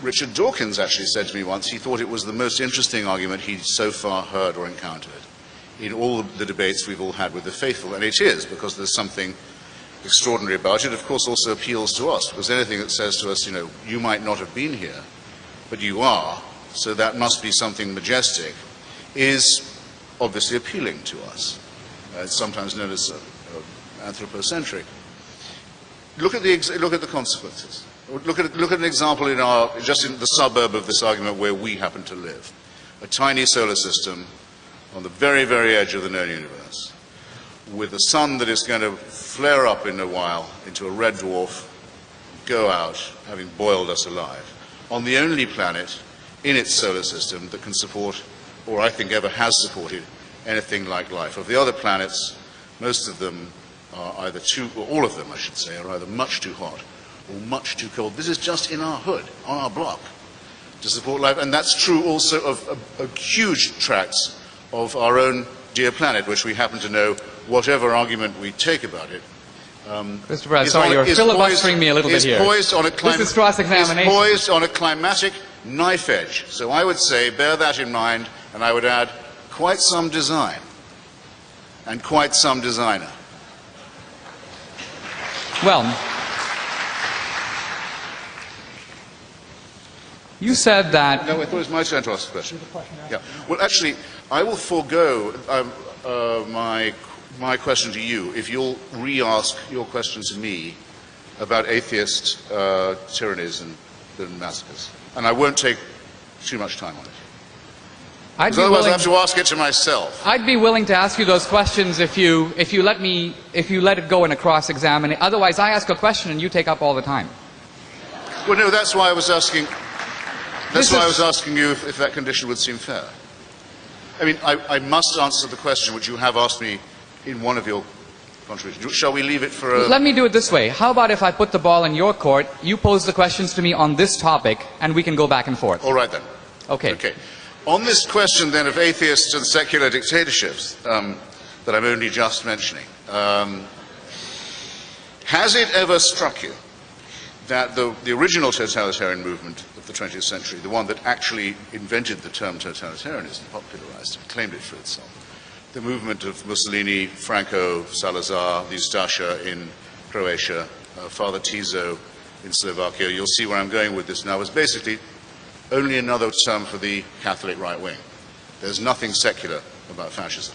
Richard Dawkins actually said to me once he thought it was the most interesting argument he'd so far heard or encountered in all the debates we've all had with the faithful, and it is, because there's something extraordinary about it. Of course, also appeals to us, because anything that says to us, you might not have been here, but you are, so that must be something majestic, is obviously appealing to us. It's sometimes known as anthropocentric. Look at the consequences. Look at an example just in the suburb of this argument where we happen to live. A tiny solar system on the very, very edge of the known universe, with a sun that is going to flare up in a while into a red dwarf, go out, having boiled us alive, on the only planet in its solar system that can support, or I think ever has supported, anything like life. Of the other planets, most of them are either or all of them, I should say, are either much too hot or much too cold. This is just in our hood, on our block, to support life. And that's true also of huge tracts of our own dear planet, which we happen to know, whatever argument we take about it. Christopher, I'm sorry, you're filibustering me a little bit here. This is cross-examination. Is poised on a climatic knife edge. So I would say, bear that in mind, and I would add, quite some design, and quite some designer. Well, you said that... No, I thought it was my turn to ask the question. Yeah. Well, actually, I will forego my question to you if you'll re-ask your question to me about atheist tyrannies and massacres. And I won't take too much time on it. Otherwise I have to ask it to myself. I'd be willing to ask you those questions if you let it go in a cross-examination. Otherwise, I ask a question and you take up all the time. Well, no, that's why I was asking. That's why I was asking you if that condition would seem fair. I mean, I must answer the question which you have asked me in one of your contributions. Shall we leave it for a... Let me do it this way. How about if I put the ball in your court, you pose the questions to me on this topic, and we can go back and forth? All right, then. Okay. Okay. On this question, then, of atheists and secular dictatorships that I'm only just mentioning, has it ever struck you that the original totalitarian movement of the 20th century, the one that actually invented the term totalitarianism, popularized it, claimed it for itself, the movement of Mussolini, Franco, Salazar, the Ustasha in Croatia, Father Tiso in Slovakia, you'll see where I'm going with this now, was basically only another term for the Catholic right wing. There's nothing secular about fascism.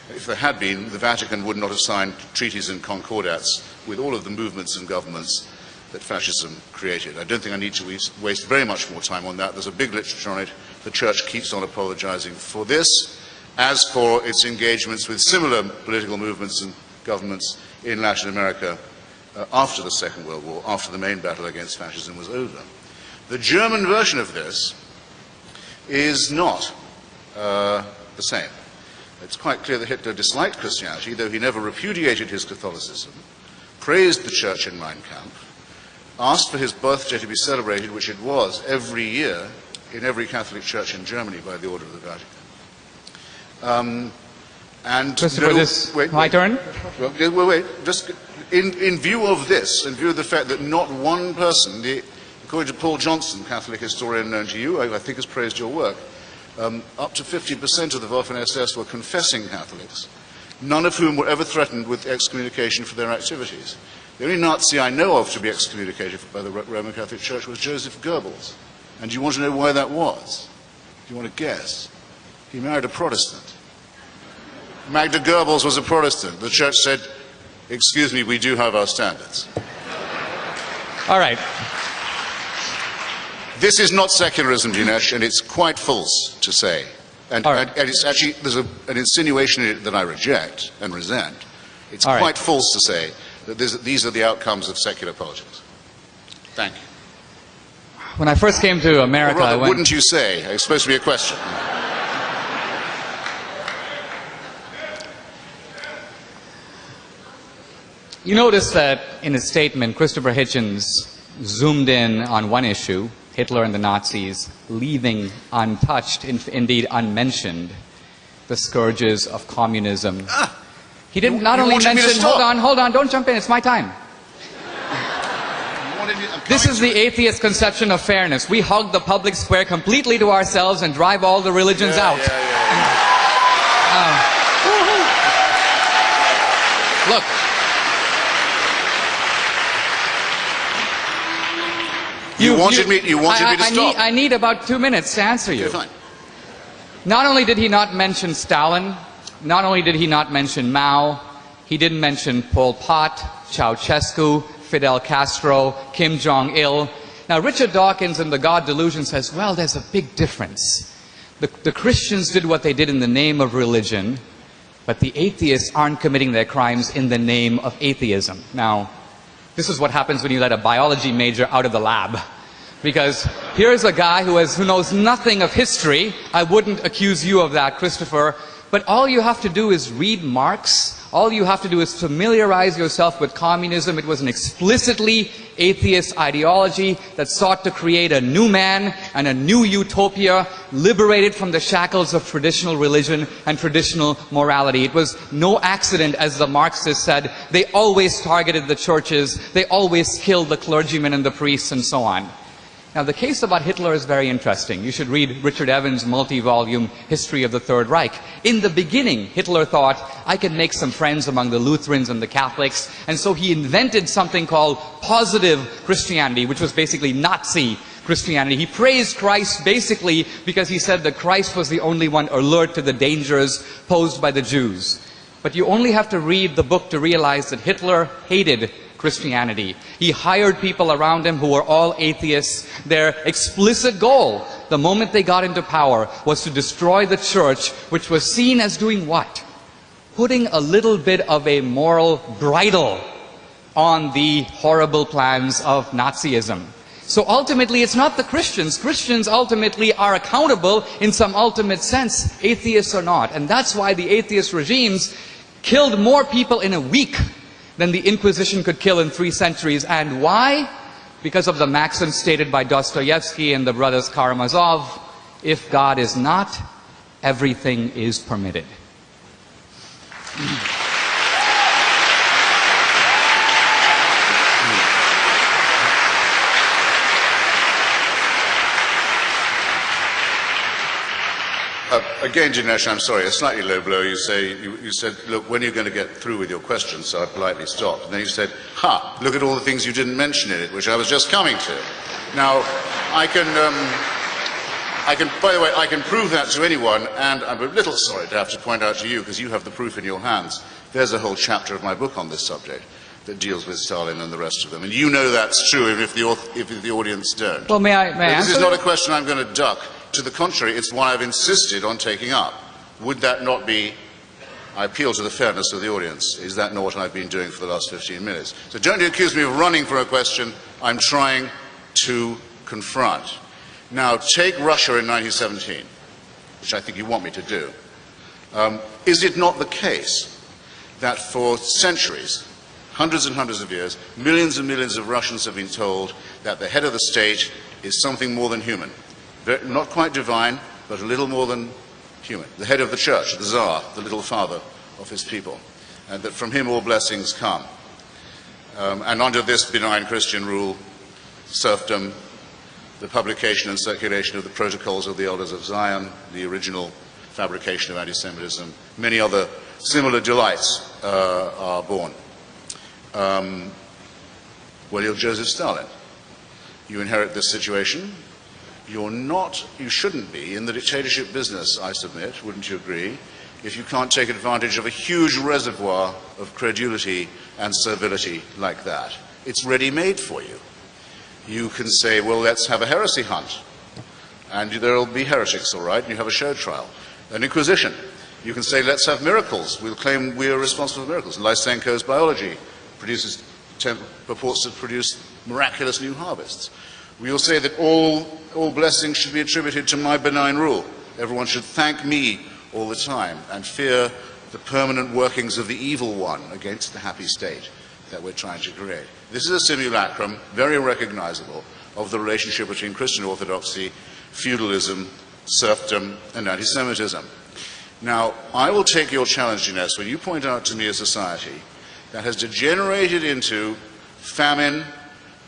If there had been, the Vatican would not have signed treaties and concordats with all of the movements and governments that fascism created. I don't think I need to waste very much more time on that. There's a big literature on it. The Church keeps on apologizing for this, as for its engagements with similar political movements and governments in Latin America after the Second World War, after the main battle against fascism was over. The German version of this is not the same. It's quite clear that Hitler disliked Christianity, though he never repudiated his Catholicism, praised the Church in Mein Kampf, asked for his birthday to be celebrated, which it was every year in every Catholic church in Germany by the order of the Vatican. And Christopher, my turn? Well, wait. Just in view of this, in view of the fact that not one person, according to Paul Johnson, Catholic historian known to you, I think has praised your work, up to 50% of the Waffen-SS were confessing Catholics, none of whom were ever threatened with excommunication for their activities. The only Nazi I know of to be excommunicated by the Roman Catholic Church was Joseph Goebbels. And do you want to know why that was? Do you want to guess? He married a Protestant. Magda Goebbels was a Protestant. The Church said, excuse me, we do have our standards. All right. This is not secularism, Dinesh, and it's quite false to say. And it's actually, there's an insinuation in it that I reject and resent. It's quite false to say that these are the outcomes of secular politics. Thank you. When I first came to America, Or rather, wouldn't you say? It's supposed to be a question. You notice that in his statement, Christopher Hitchens zoomed in on one issue, Hitler and the Nazis, leaving untouched, indeed unmentioned, the scourges of communism. He didn't not only mention, hold on, don't jump in, it's my time. This is the atheist conception of fairness. We hug the public square completely to ourselves and drive all the religions out. Look. You wanted me to stop. I need about 2 minutes to answer you. Okay, fine. Not only did he not mention Stalin, not only did he not mention Mao, he didn't mention Pol Pot, Ceausescu, Fidel Castro, Kim Jong-il. Now, Richard Dawkins in The God Delusion says, well, there's a big difference. The Christians did what they did in the name of religion, but the atheists aren't committing their crimes in the name of atheism. Now, this is what happens when you let a biology major out of the lab. Because here's a guy who knows nothing of history. I wouldn't accuse you of that, Christopher. But all you have to do is read Marx. All you have to do is familiarize yourself with communism. It was an explicitly atheist ideology that sought to create a new man and a new utopia, liberated from the shackles of traditional religion and traditional morality. It was no accident, as the Marxists said. They always targeted the churches. They always killed the clergymen and the priests and so on. Now, the case about Hitler is very interesting. You should read Richard Evans' multi-volume History of the Third Reich. In the beginning, Hitler thought, I can make some friends among the Lutherans and the Catholics, and so he invented something called positive Christianity, which was basically Nazi Christianity. He praised Christ basically because he said that Christ was the only one alert to the dangers posed by the Jews. But you only have to read the book to realize that Hitler hated Christianity. He hired people around him who were all atheists. Their explicit goal, the moment they got into power, was to destroy the church, which was seen as doing what? Putting a little bit of a moral bridle on the horrible plans of Nazism. So ultimately, it's not the Christians. Christians ultimately are accountable in some ultimate sense, atheists or not. And that's why the atheist regimes killed more people in a week than the Inquisition could kill in 3 centuries. And why? Because of the maxim stated by Dostoevsky and the brothers Karamazov, if God is not, everything is permitted. Again, Dinesh, I'm sorry, a slightly low blow. You said, look, when are you going to get through with your questions? So I politely stopped. And then you said, look at all the things you didn't mention in it, which I was just coming to. Now, by the way, I can prove that to anyone, and I'm a little sorry to have to point out to you, because you have the proof in your hands. There's a whole chapter of my book on this subject that deals with Stalin and the rest of them. And you know that's true, even if the audience don't. Well, may I answer? This is not a question I'm going to duck. To the contrary, it's one I've insisted on taking up. Would that not be, I appeal to the fairness of the audience, is that not what I've been doing for the last 15 minutes? So don't accuse me of running from a question I'm trying to confront. Now, take Russia in 1917, which I think you want me to do. Is it not the case that for centuries, hundreds and hundreds of years, millions and millions of Russians have been told that the head of the state is something more than human? Not quite divine, but a little more than human. The head of the church, the Tsar, the little father of his people, and that from him all blessings come. And under this benign Christian rule, serfdom, the publication and circulation of the protocols of the Elders of Zion, the original fabrication of anti-Semitism, many other similar delights are born. Well, you're Joseph Stalin. You inherit this situation. You shouldn't be in the dictatorship business, I submit, wouldn't you agree, if you can't take advantage of a huge reservoir of credulity and servility like that. It's ready-made for you. You can say, well, let's have a heresy hunt, and there'll be heretics, all right, and you have a show trial. An inquisition. You can say, let's have miracles. We'll claim we are responsible for miracles. Lysenko's biology purports to produce miraculous new harvests. We'll say that all blessings should be attributed to my benign rule. Everyone should thank me all the time and fear the permanent workings of the evil one against the happy state that we're trying to create. This is a simulacrum, very recognizable, of the relationship between Christian orthodoxy, feudalism, serfdom, and anti-Semitism. Now, I will take your challenge, Dinesh, when you point out to me a society that has degenerated into famine,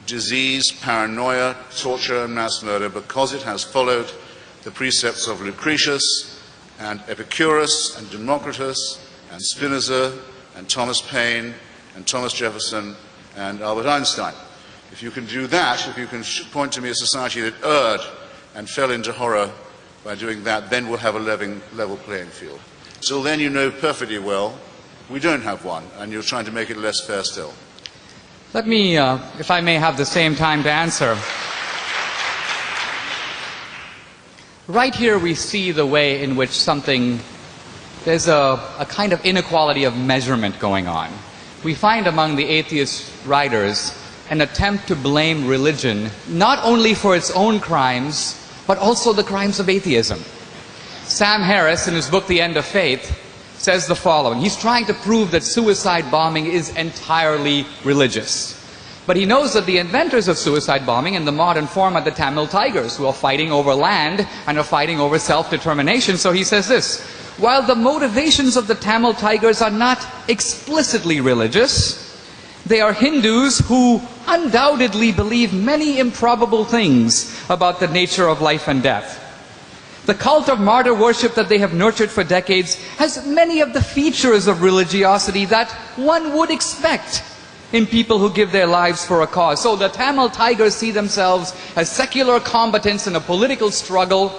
disease, paranoia, torture, and mass murder because it has followed the precepts of Lucretius and Epicurus and Democritus and Spinoza and Thomas Paine and Thomas Jefferson and Albert Einstein. If you can do that, if you can point to me a society that erred and fell into horror by doing that, then we'll have a level playing field. Till then, you know perfectly well we don't have one, and you're trying to make it less fair still. Let me, if I may have the same time to answer. Right here we see the way in which there's a kind of inequality of measurement going on. We find among the atheist writers an attempt to blame religion not only for its own crimes, but also the crimes of atheism. Sam Harris, in his book The End of Faith, says the following. He's trying to prove that suicide bombing is entirely religious. But he knows that the inventors of suicide bombing in the modern form are the Tamil Tigers, who are fighting over land and are fighting over self-determination. So he says this: while the motivations of the Tamil Tigers are not explicitly religious, they are Hindus who undoubtedly believe many improbable things about the nature of life and death. The cult of martyr worship that they have nurtured for decades has many of the features of religiosity that one would expect in people who give their lives for a cause. So the Tamil Tigers see themselves as secular combatants in a political struggle.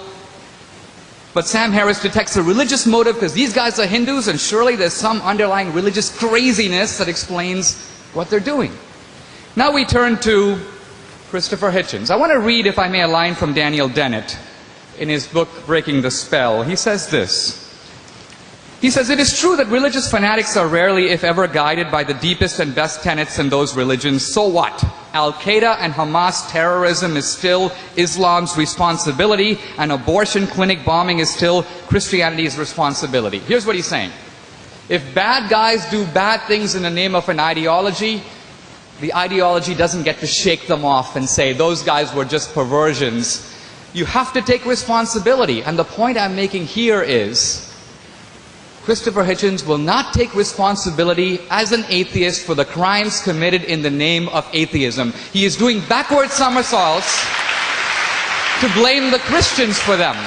But Sam Harris detects a religious motive because these guys are Hindus, and surely there's some underlying religious craziness that explains what they're doing. Now we turn to Christopher Hitchens. I want to read, if I may, a line from Daniel Dennett in his book, Breaking the Spell. He says this. He says, it is true that religious fanatics are rarely, if ever, guided by the deepest and best tenets in those religions. So what? Al-Qaeda and Hamas terrorism is still Islam's responsibility, and abortion clinic bombing is still Christianity's responsibility. Here's what he's saying. If bad guys do bad things in the name of an ideology, the ideology doesn't get to shake them off and say, those guys were just perversions. You have to take responsibility. And the point I'm making here is, Christopher Hitchens will not take responsibility as an atheist for the crimes committed in the name of atheism. He is doing backward somersaults to blame the Christians for them.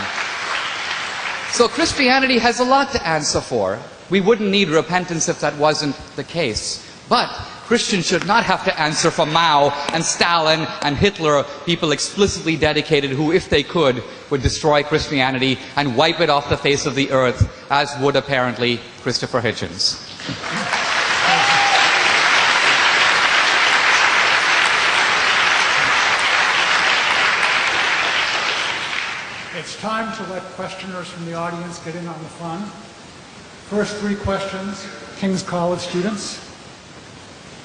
So Christianity has a lot to answer for. We wouldn't need repentance if that wasn't the case. But Christians should not have to answer for Mao and Stalin and Hitler, people explicitly dedicated who, if they could, would destroy Christianity and wipe it off the face of the earth, as would apparently Christopher Hitchens. It's time to let questioners from the audience get in on the fun. First three questions, King's College students.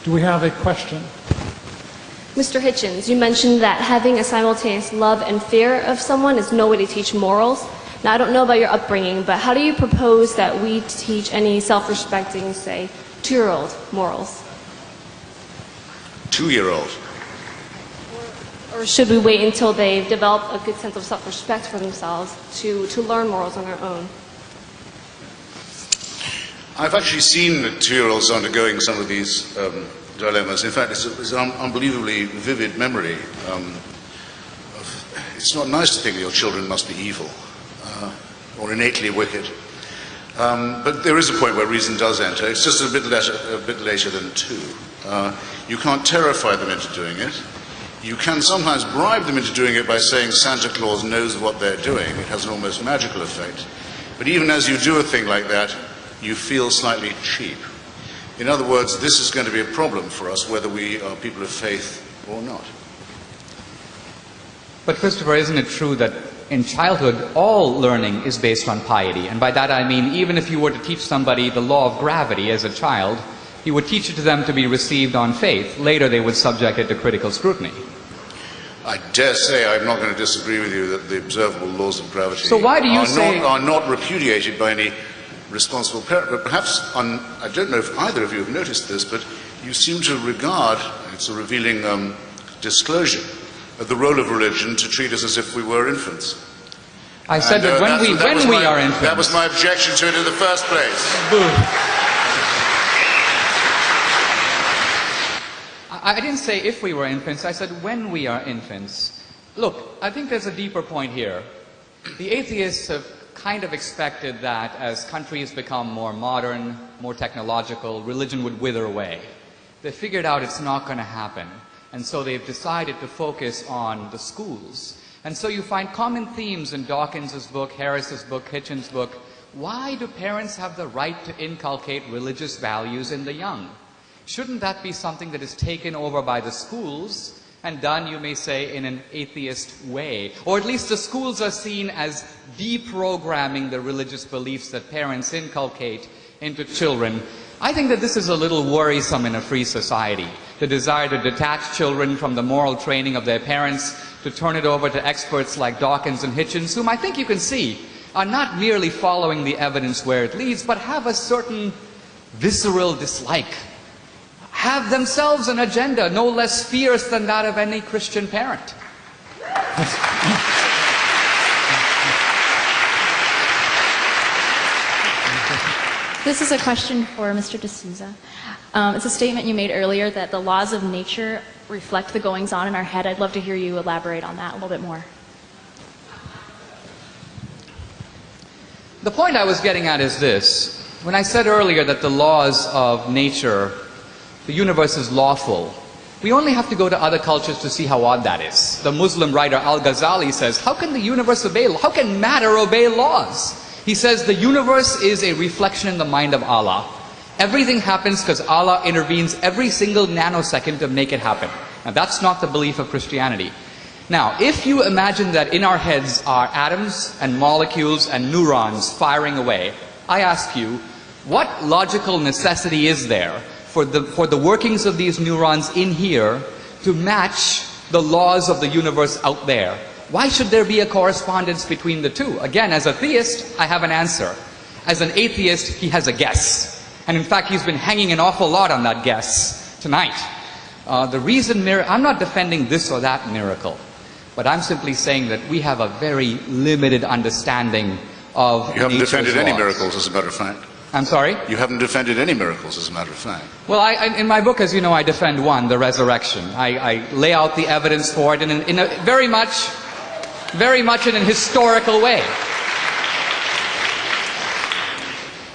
Do we have a question? Mr. Hitchens, you mentioned that having a simultaneous love and fear of someone is no way to teach morals. Now, I don't know about your upbringing, but how do you propose that we teach any self-respecting, say, 2-year-old morals? 2-year-old. Or should we wait until they've developed a good sense of self-respect for themselves to learn morals on their own? I've actually seen 2-year-olds undergoing some of these dilemmas. In fact, it's an unbelievably vivid memory. It's not nice to think that your children must be evil or innately wicked. But there is a point where reason does enter. It's just a bit later than 2. You can't terrify them into doing it. You can sometimes bribe them into doing it by saying Santa Claus knows what they're doing. It has an almost magical effect. But even as you do a thing like that, you feel slightly cheap. In other words, this is going to be a problem for us, whether we are people of faith or not. But Christopher, isn't it true that in childhood, all learning is based on piety? And by that I mean, even if you were to teach somebody the law of gravity as a child, you would teach it to them to be received on faith. Later, they would subject it to critical scrutiny. I dare say I'm not going to disagree with you that the observable laws of gravity so why do you are not repudiated by any responsible parent. But perhaps, I don't know if either of you have noticed this, but you seem to regard, it's a revealing disclosure, of the role of religion to treat us as if we were infants. I said that when we are infants. That was my objection to it in the first place. I didn't say if we were infants, I said when we are infants. Look, I think there's a deeper point here. The atheists have kind of expected that as countries become more modern, more technological, religion would wither away. They figured out it's not going to happen. And so they've decided to focus on the schools. And so you find common themes in Dawkins's book, Harris's book, Hitchens' book. Why do parents have the right to inculcate religious values in the young? Shouldn't that be something that is taken over by the schools and done, you may say, in an atheist way? Or at least the schools are seen as deprogramming the religious beliefs that parents inculcate into children. I think that this is a little worrisome in a free society. The desire to detach children from the moral training of their parents, to turn it over to experts like Dawkins and Hitchens, whom I think you can see are not merely following the evidence where it leads, but have a certain visceral dislike. Have themselves an agenda no less fierce than that of any Christian parent. This is a question for Mr. D'Souza. It's a statement you made earlier that the laws of nature reflect the goings-on in our head. I'd love to hear you elaborate on that a little bit more. The point I was getting at is this. When I said earlier that the laws of nature, the universe is lawful, we only have to go to other cultures to see how odd that is. The Muslim writer Al-Ghazali says, how can the universe obey, how can matter obey laws? He says the universe is a reflection in the mind of Allah. Everything happens because Allah intervenes every single nanosecond to make it happen. Now that's not the belief of Christianity. Now, if you imagine that in our heads are atoms and molecules and neurons firing away, I ask you, what logical necessity is there for the workings of these neurons in here to match the laws of the universe out there, why should there be a correspondence between the two? Again, as a theist, I have an answer. As an atheist, he has a guess. And in fact, he's been hanging an awful lot on that guess tonight. The reason I'm not defending this or that miracle, but I'm simply saying that we have a very limited understanding of You haven't nature's defended any laws. miracles, as a matter of fact. I'm sorry? You haven't defended any miracles, as a matter of fact. Well, in my book, as you know, I defend one, the resurrection. I lay out the evidence for it in a very much in an historical way.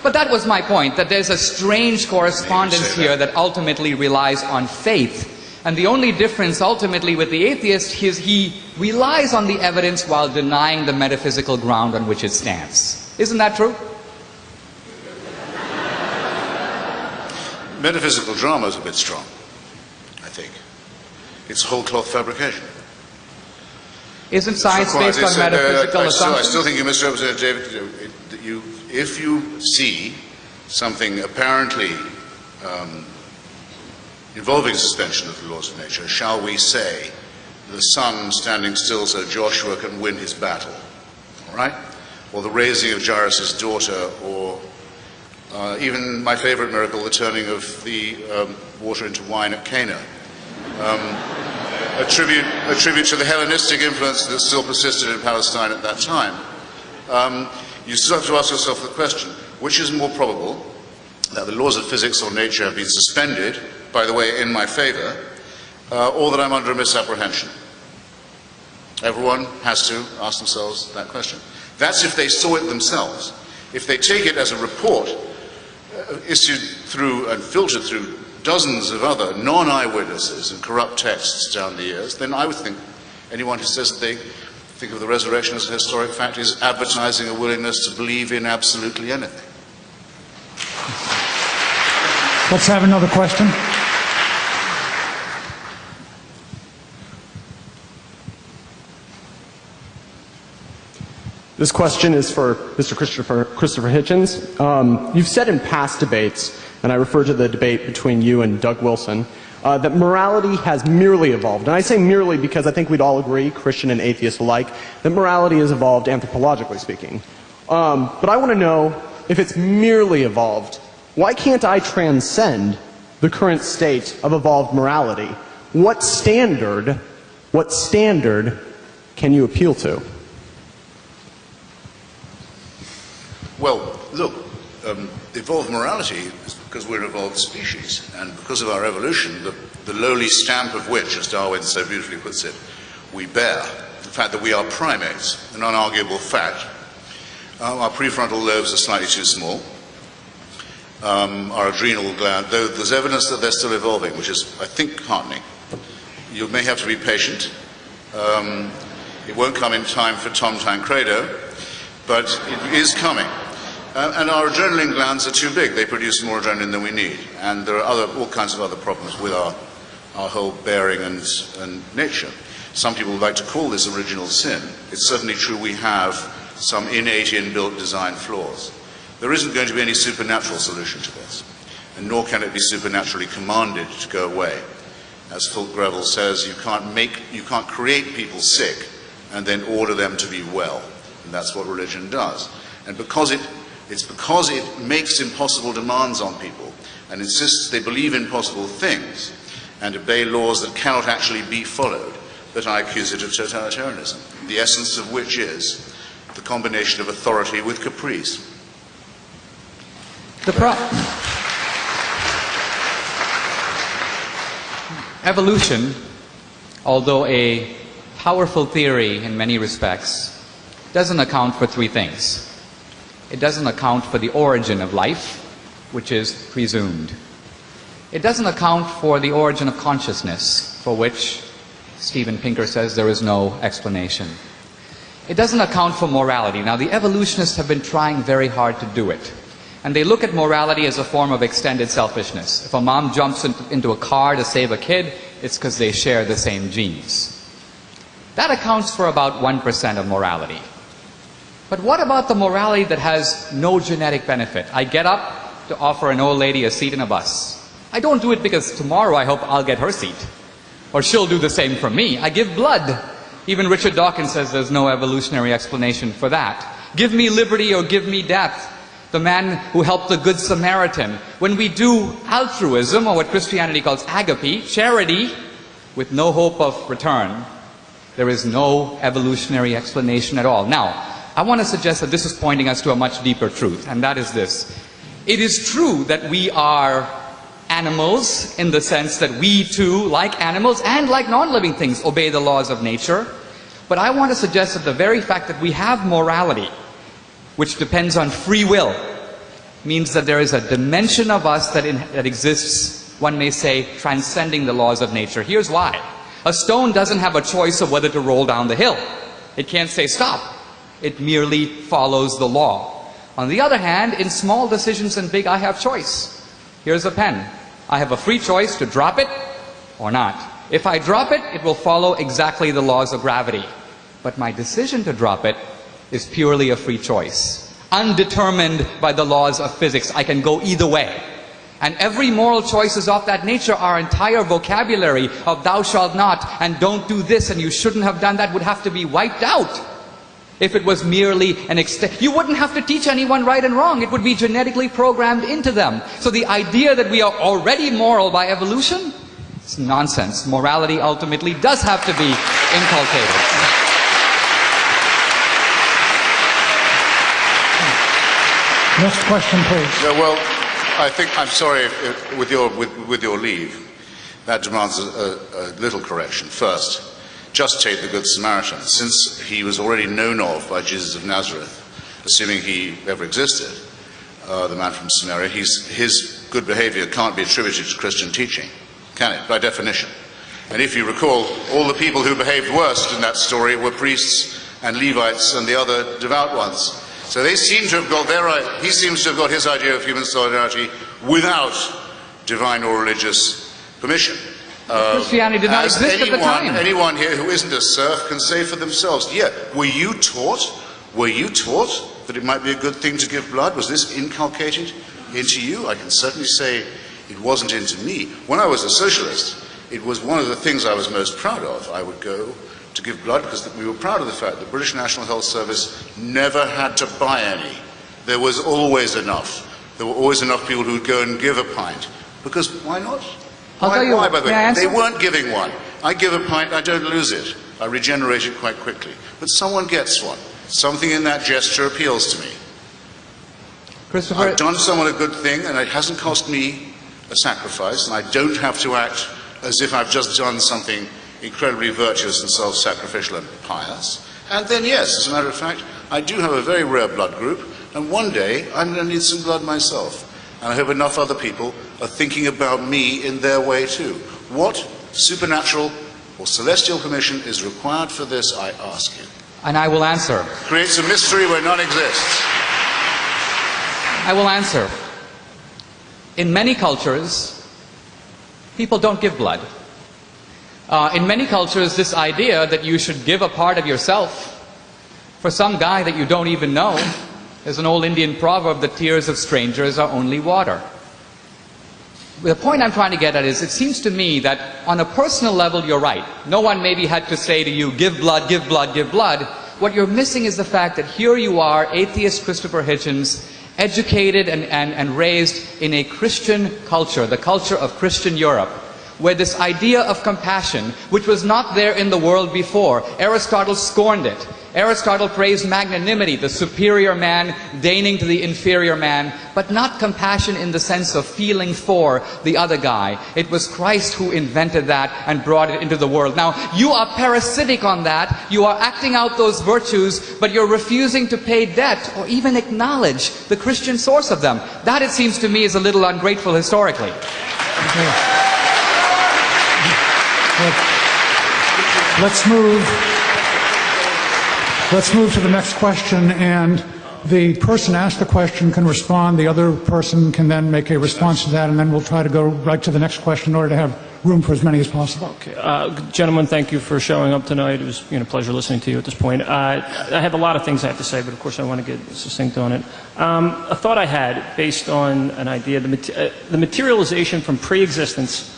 But that was my point, that there's a strange correspondence here that ultimately relies on faith. And the only difference ultimately with the atheist is he relies on the evidence while denying the metaphysical ground on which it stands. Isn't that true? Metaphysical drama is a bit strong, I think. It's whole cloth fabrication. Isn't science based on metaphysical assumptions? I still think you misrepresented, David. If you see something apparently involving suspension of the laws of nature, shall we say, the sun standing still so Joshua can win his battle, all right? Or the raising of Jairus' daughter, or even my favorite miracle, the turning of the water into wine at Cana. A tribute to the Hellenistic influence that still persisted in Palestine at that time. You still have to ask yourself the question, which is more probable, that the laws of physics or nature have been suspended, by the way, in my favor, or that I'm under a misapprehension? Everyone has to ask themselves that question. That's if they saw it themselves. If they take it as a report issued through and filtered through dozens of other non-eyewitnesses and corrupt texts down the years, then I would think anyone who says that they think of the resurrection as a historic fact is advertising a willingness to believe in absolutely anything. Let's have another question. This question is for Mr. Christopher Hitchens. You've said in past debates, and I refer to the debate between you and Doug Wilson, that morality has merely evolved. And I say merely because I think we'd all agree, Christian and atheist alike, that morality has evolved anthropologically speaking. But I want to know, if it's merely evolved, why can't I transcend the current state of evolved morality? What standard can you appeal to? Well, look, evolved morality is because we're an evolved species, and because of our evolution, the lowly stamp of which, as Darwin so beautifully puts it, we bear, the fact that we are primates, an unarguable fact. Our prefrontal lobes are slightly too small. Our adrenal gland, though there's evidence that they're still evolving, which is, I think, heartening. You may have to be patient. It won't come in time for Tom Tancredo, but it is coming. And our adrenaline glands are too big. They produce more adrenaline than we need. And there are all kinds of other problems with our whole bearing and nature. Some people would like to call this original sin. It's certainly true we have some innate inbuilt design flaws. There isn't going to be any supernatural solution to this, and nor can it be supernaturally commanded to go away. As Fulk Greville says, you can't create people sick and then order them to be well. And that's what religion does. And it's because it makes impossible demands on people and insists they believe in possible things and obey laws that cannot actually be followed that I accuse it of totalitarianism, the essence of which is the combination of authority with caprice. Evolution, although a powerful theory in many respects, doesn't account for three things. It doesn't account for the origin of life, which is presumed. It doesn't account for the origin of consciousness, for which Steven Pinker says there is no explanation. It doesn't account for morality. Now, the evolutionists have been trying very hard to do it. And they look at morality as a form of extended selfishness. If a mom jumps into a car to save a kid, it's because they share the same genes. That accounts for about 1% of morality. But what about the morality that has no genetic benefit? I get up to offer an old lady a seat in a bus. I don't do it because tomorrow I hope I'll get her seat. or she'll do the same for me. I give blood. Even Richard Dawkins says there's no evolutionary explanation for that. Give me liberty or give me death. The man who helped the Good Samaritan. When we do altruism, or what Christianity calls agape, charity, with no hope of return, there is no evolutionary explanation at all. Now, I want to suggest that this is pointing us to a much deeper truth, and that is this. It is true that we are animals in the sense that we too, like animals and like non-living things, obey the laws of nature. But I want to suggest that the very fact that we have morality, which depends on free will, means that there is a dimension of us that exists, one may say, transcending the laws of nature. Here's why. A stone doesn't have a choice of whether to roll down the hill. It can't say stop. It merely follows the law. On the other hand, in small decisions and big, I have choice. Here's a pen. I have a free choice to drop it or not. If I drop it, it will follow exactly the laws of gravity. But my decision to drop it is purely a free choice, undetermined by the laws of physics. I can go either way. And every moral choice is of that nature. Our entire vocabulary of thou shalt not and don't do this and you shouldn't have done that would have to be wiped out. If it was merely an you wouldn't have to teach anyone right and wrong. It would be genetically programmed into them. So the idea that we are already moral by evolution, it's nonsense. Morality ultimately does have to be inculcated. Next question, please. Yeah, well, I think, I'm sorry, with your leave, that demands a little correction. First, just take the Good Samaritan. Since he was already known of by Jesus of Nazareth, assuming he ever existed, the man from Samaria, his good behavior can't be attributed to Christian teaching, can it, by definition? And if you recall, all the people who behaved worst in that story were priests and Levites and the other devout ones. So they seem to have got he seems to have got his idea of human solidarity without divine or religious permission. Christianity did not exist at the time. Anyone here who isn't a serf can say for themselves, yeah, were you taught that it might be a good thing to give blood? Was this inculcated into you? I can certainly say it wasn't into me. When I was a socialist, it was one of the things I was most proud of. I would go to give blood because we were proud of the fact that the British National Health Service never had to buy any. There was always enough. There were always enough people who would go and give a pint. Because why not? Why, by the way? They weren't giving one. I give a pint, I don't lose it. I regenerate it quite quickly. But someone gets one. Something in that gesture appeals to me. Christopher, I've done someone a good thing, and it hasn't cost me a sacrifice, and I don't have to act as if I've just done something incredibly virtuous and self-sacrificial and pious. And then, yes, as a matter of fact, I do have a very rare blood group, and one day I'm going to need some blood myself. And I hope enough other people are thinking about me in their way too. What supernatural or celestial permission is required for this, I ask you? And I will answer. Creates a mystery where none exists. I will answer. In many cultures, people don't give blood. In many cultures, this idea that you should give a part of yourself for some guy that you don't even know, there's an old Indian proverb, the tears of strangers are only water. The point I'm trying to get at is, it seems to me that on a personal level, you're right. No one maybe had to say to you, give blood, give blood, give blood. What you're missing is the fact that here you are, atheist Christopher Hitchens, educated and raised in a Christian culture, the culture of Christian Europe, where this idea of compassion, which was not there in the world before, Aristotle scorned it. Aristotle praised magnanimity, the superior man deigning to the inferior man, but not compassion in the sense of feeling for the other guy. It was Christ who invented that and brought it into the world. Now, you are parasitic on that. You are acting out those virtues, but you're refusing to pay debt or even acknowledge the Christian source of them. That, it seems to me, is a little ungrateful historically. Okay. Let's move to the next question, and the person asked the question can respond. The other person can then make a response to that, and then we'll try to go right to the next question in order to have room for as many as possible. Okay. Gentlemen, thank you for showing up tonight. It was a pleasure listening to you at this point. I have a lot of things I have to say, but of course I want to get succinct on it. A thought I had based on an idea, the materialization from pre-existence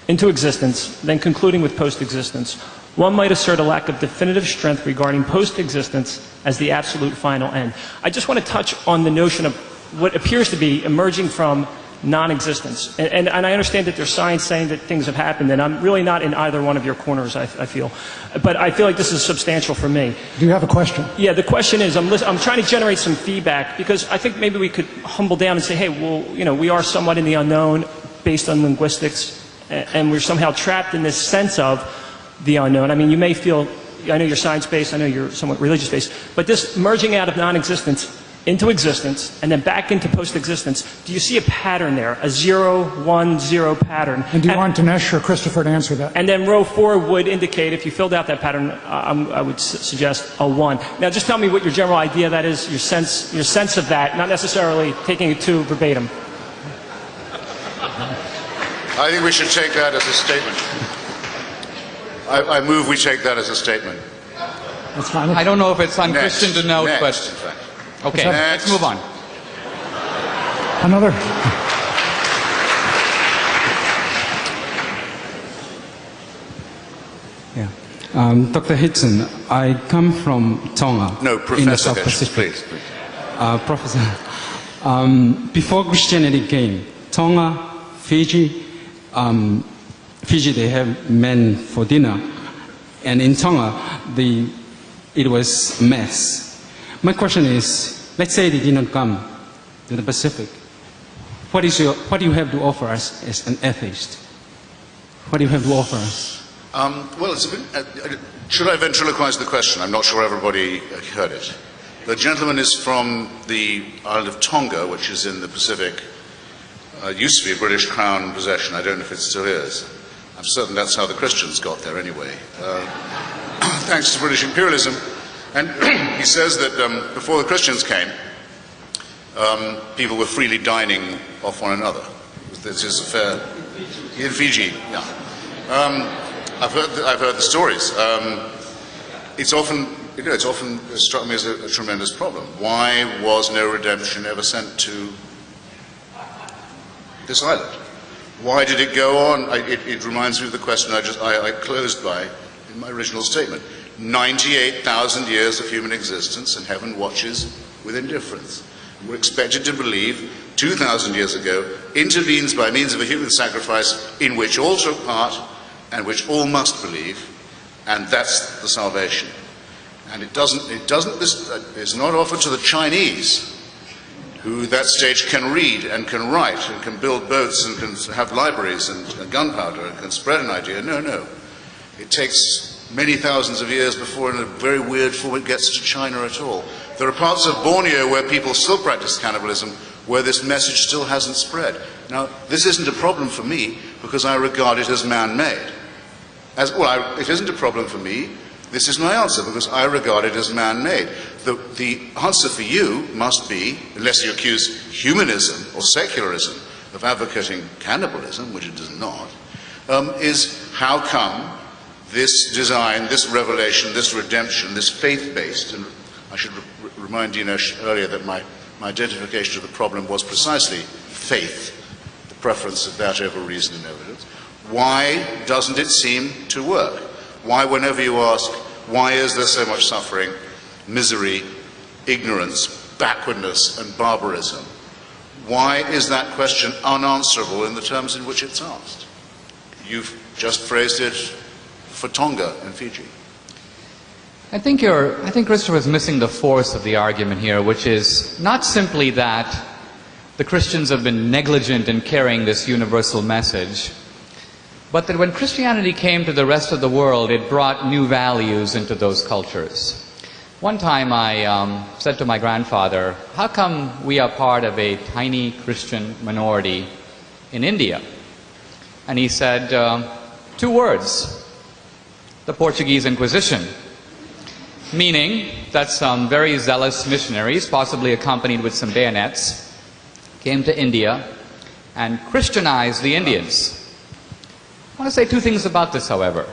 into existence, then concluding with post-existence, one might assert a lack of definitive strength regarding post-existence as the absolute final end. I just want to touch on the notion of what appears to be emerging from non-existence. And I understand that there's science saying that things have happened, and I'm really not in either one of your corners, I feel. But I feel like this is substantial for me. Do you have a question? Yeah, the question is, I'm trying to generate some feedback, because I think maybe we could humble down and say, hey, well, you know, we are somewhat in the unknown based on linguistics, and we're somehow trapped in this sense of the unknown. I mean, you may feel, I know you're science-based, I know you're somewhat religious-based, but this merging out of non-existence into existence, and then back into post-existence, do you see a pattern there, a 0, 1, 0 pattern? And do you want Dinesh or Christopher to answer that? And then row 4 would indicate, if you filled out that pattern, I would suggest a 1. Now just tell me what your general idea of that is, your sense of that, not necessarily taking it to verbatim. I think we should take that as a statement. I move we take that as a statement. That's fine. I don't know if it's unchristian to note, Next, but in fact. okay, Next. let's move on. Another. Yeah. Dr. Hitchens, I come from Tonga. No, in the Professor South Hitchens, Pacific. please. Professor, before Christianity came, Tonga, Fiji, they have men for dinner. And in Tonga, it was a mess. My question is, let's say they did not come to the Pacific. What do you have to offer us as an atheist? What do you have to offer us? Well, it's a bit, should I ventriloquize the question? I'm not sure everybody heard it. The gentleman is from the island of Tonga, which is in the Pacific. Used to be a British Crown possession. I don't know if it still is. I'm certain that's how the Christians got there anyway, thanks to British imperialism. And he says that before the Christians came, people were freely dining off one another. This is a fair... In Fiji, yeah. I've heard the stories. It's often struck me as a tremendous problem. Why was no redemption ever sent to this island? Why did it go on? It reminds me of the question I closed by in my original statement. 98,000 years of human existence, and heaven watches with indifference. We're expected to believe 2,000 years ago intervenes by means of a human sacrifice in which all took part and which all must believe, and that's the salvation. And it's not offered to the Chinese, who at that stage can read and can write and can build boats and can have libraries and gunpowder and can spread an idea. No. It takes many thousands of years before, in a very weird form, it gets to China at all. There are parts of Borneo where people still practice cannibalism, where this message still hasn't spread. Now, this isn't a problem for me, because I regard it as man-made. It isn't a problem for me. This is my answer, because I regard it as man-made. The answer for you must be, unless you accuse humanism or secularism of advocating cannibalism, which it does not, is how come this design, this revelation, this redemption, this faith-based, and I should remind Dinesh earlier that my identification of the problem was precisely faith, the preference of that over reason and evidence. Why doesn't it seem to work? Why, whenever you ask, why is there so much suffering, misery, ignorance, backwardness, and barbarism? Why is that question unanswerable in the terms in which it's asked? You've just phrased it for Tonga and Fiji. I think Christopher is missing the force of the argument here, which is not simply that the Christians have been negligent in carrying this universal message, but that when Christianity came to the rest of the world, it brought new values into those cultures. One time I said to my grandfather, how come we are part of a tiny Christian minority in India? And he said, 2 words, the Portuguese Inquisition. Meaning that some very zealous missionaries, possibly accompanied with some bayonets, came to India and Christianized the Indians. I want to say 2 things about this, however.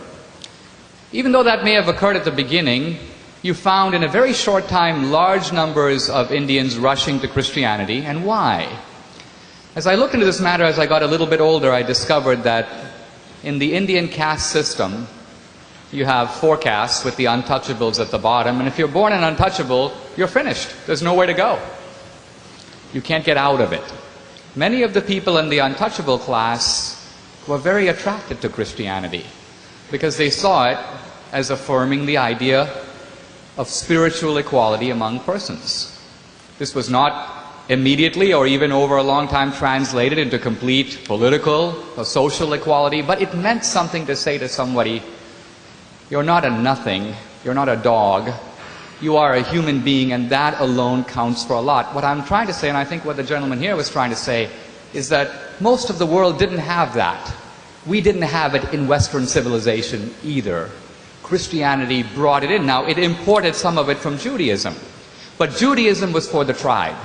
Even though that may have occurred at the beginning, you found in a very short time large numbers of Indians rushing to Christianity. And why? As I looked into this matter as I got a little bit older, I discovered that In the Indian caste system, you have 4 castes with the untouchables at the bottom, and if you're born an untouchable, you're finished. There's nowhere to go. You can't get out of it. Many of the people in the untouchable class were very attracted to Christianity because they saw it as affirming the idea of spiritual equality among persons. This was not immediately or even over a long time translated into complete political or social equality, but it meant something to say to somebody, you're not a nothing, you're not a dog, you are a human being, and that alone counts for a lot. What I'm trying to say, and I think what the gentleman here was trying to say, is that most of the world didn't have that. We didn't have it in Western civilization either. Christianity brought it in. Now, it imported some of it from Judaism, but Judaism was for the tribe.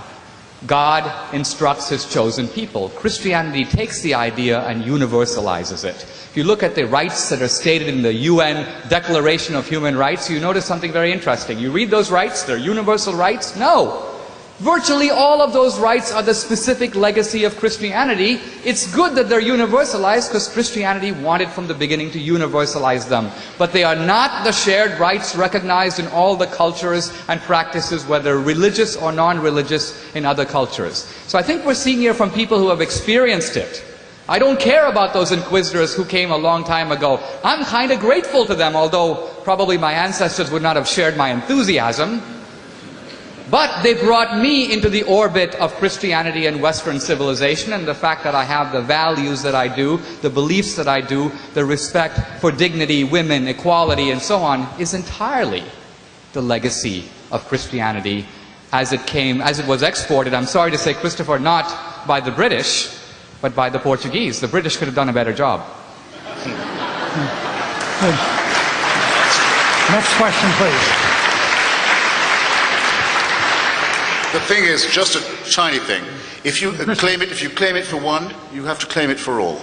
God instructs His chosen people. Christianity takes the idea and universalizes it. If you look at the rights that are stated in the UN Declaration of Human Rights, you notice something very interesting. You read those rights, they're universal rights? No. Virtually all of those rights are the specific legacy of Christianity. It's good that they're universalized because Christianity wanted from the beginning to universalize them. But they are not the shared rights recognized in all the cultures and practices, whether religious or non-religious, in other cultures. So I think we're seeing here from people who have experienced it. I don't care about those inquisitors who came a long time ago. I'm kind of grateful to them, although probably my ancestors would not have shared my enthusiasm. But they brought me into the orbit of Christianity and Western civilization, and the fact that I have the values that I do, the beliefs that I do, the respect for dignity, women, equality, and so on, is entirely the legacy of Christianity as it was exported, I'm sorry to say, Christopher, not by the British, but by the Portuguese. The British could have done a better job. Next question, please. The thing is, just a tiny thing. If you claim it for one, you have to claim it for all.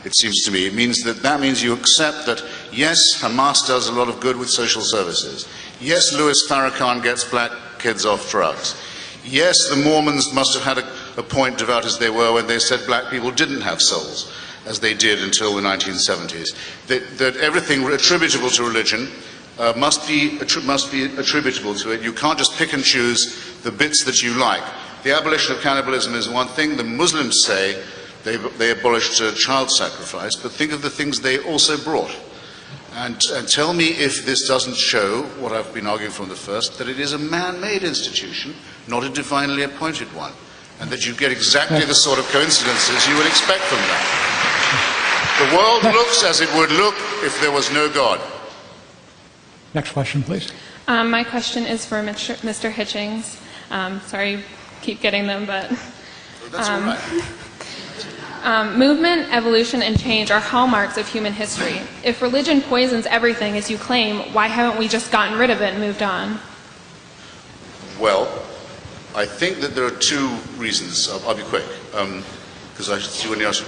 It seems to me. It means that means you accept that, yes, Hamas does a lot of good with social services. Yes, Louis Farrakhan gets black kids off drugs. Yes, the Mormons must have had a point, devout as they were, when they said black people didn't have souls, as they did until the 1970s. That everything attributable to religion must be attributable to it. You can't just pick and choose the bits that you like. The abolition of cannibalism is one thing. The Muslims say they abolished child sacrifice, but think of the things they also brought. And tell me if this doesn't show, what I've been arguing from the first, that it is a man-made institution, not a divinely appointed one, and that you get exactly the sort of coincidences you would expect from that. The world looks as it would look if there was no God. Next question, please. My question is for Mr. Hitchens. Sorry, keep getting them, but... That's all right. Movement, evolution, and change are hallmarks of human history. If religion poisons everything, as you claim, why haven't we just gotten rid of it and moved on? Well, I think that there are two reasons. I'll be quick, because I see when you ask.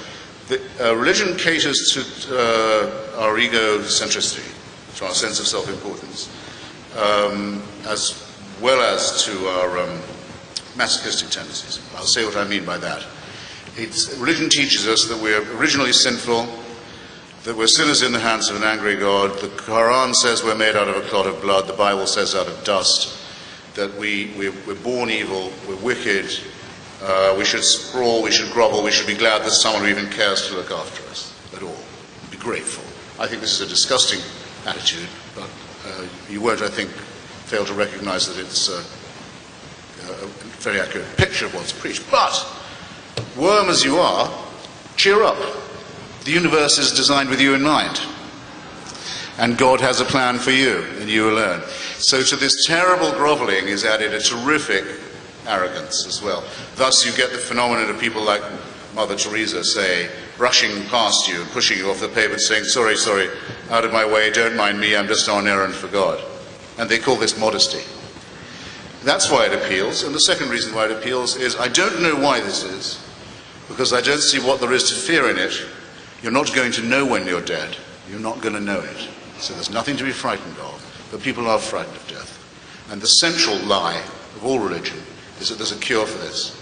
Religion caters to our egocentricity, to our sense of self-importance, as well as to our masochistic tendencies. I'll say what I mean by that. Religion teaches us that we're originally sinful, that we're sinners in the hands of an angry God. The Quran says we're made out of a clot of blood. The Bible says out of dust. That we're born evil, we're wicked, we should sprawl, we should grovel, we should be glad that someone who even cares to look after us at all. Be grateful. I think this is a disgusting attitude, but you won't, I think, fail to recognize that it's a very accurate picture of what's preached. But worm as you are, cheer up. The universe is designed with you in mind. And God has a plan for you, and you alone. So to this terrible groveling is added a terrific arrogance as well. Thus you get the phenomenon of people like Mother Teresa, say, brushing past you and pushing you off the pavement, saying, sorry, sorry, out of my way, don't mind me, I'm just on errand for God. And they call this modesty. That's why it appeals. And the second reason why it appeals is I don't know why this is, because I don't see what there is to fear in it. You're not going to know when you're dead. You're not going to know it. So there's nothing to be frightened of. But people are frightened of death. And the central lie of all religion is that there's a cure for this.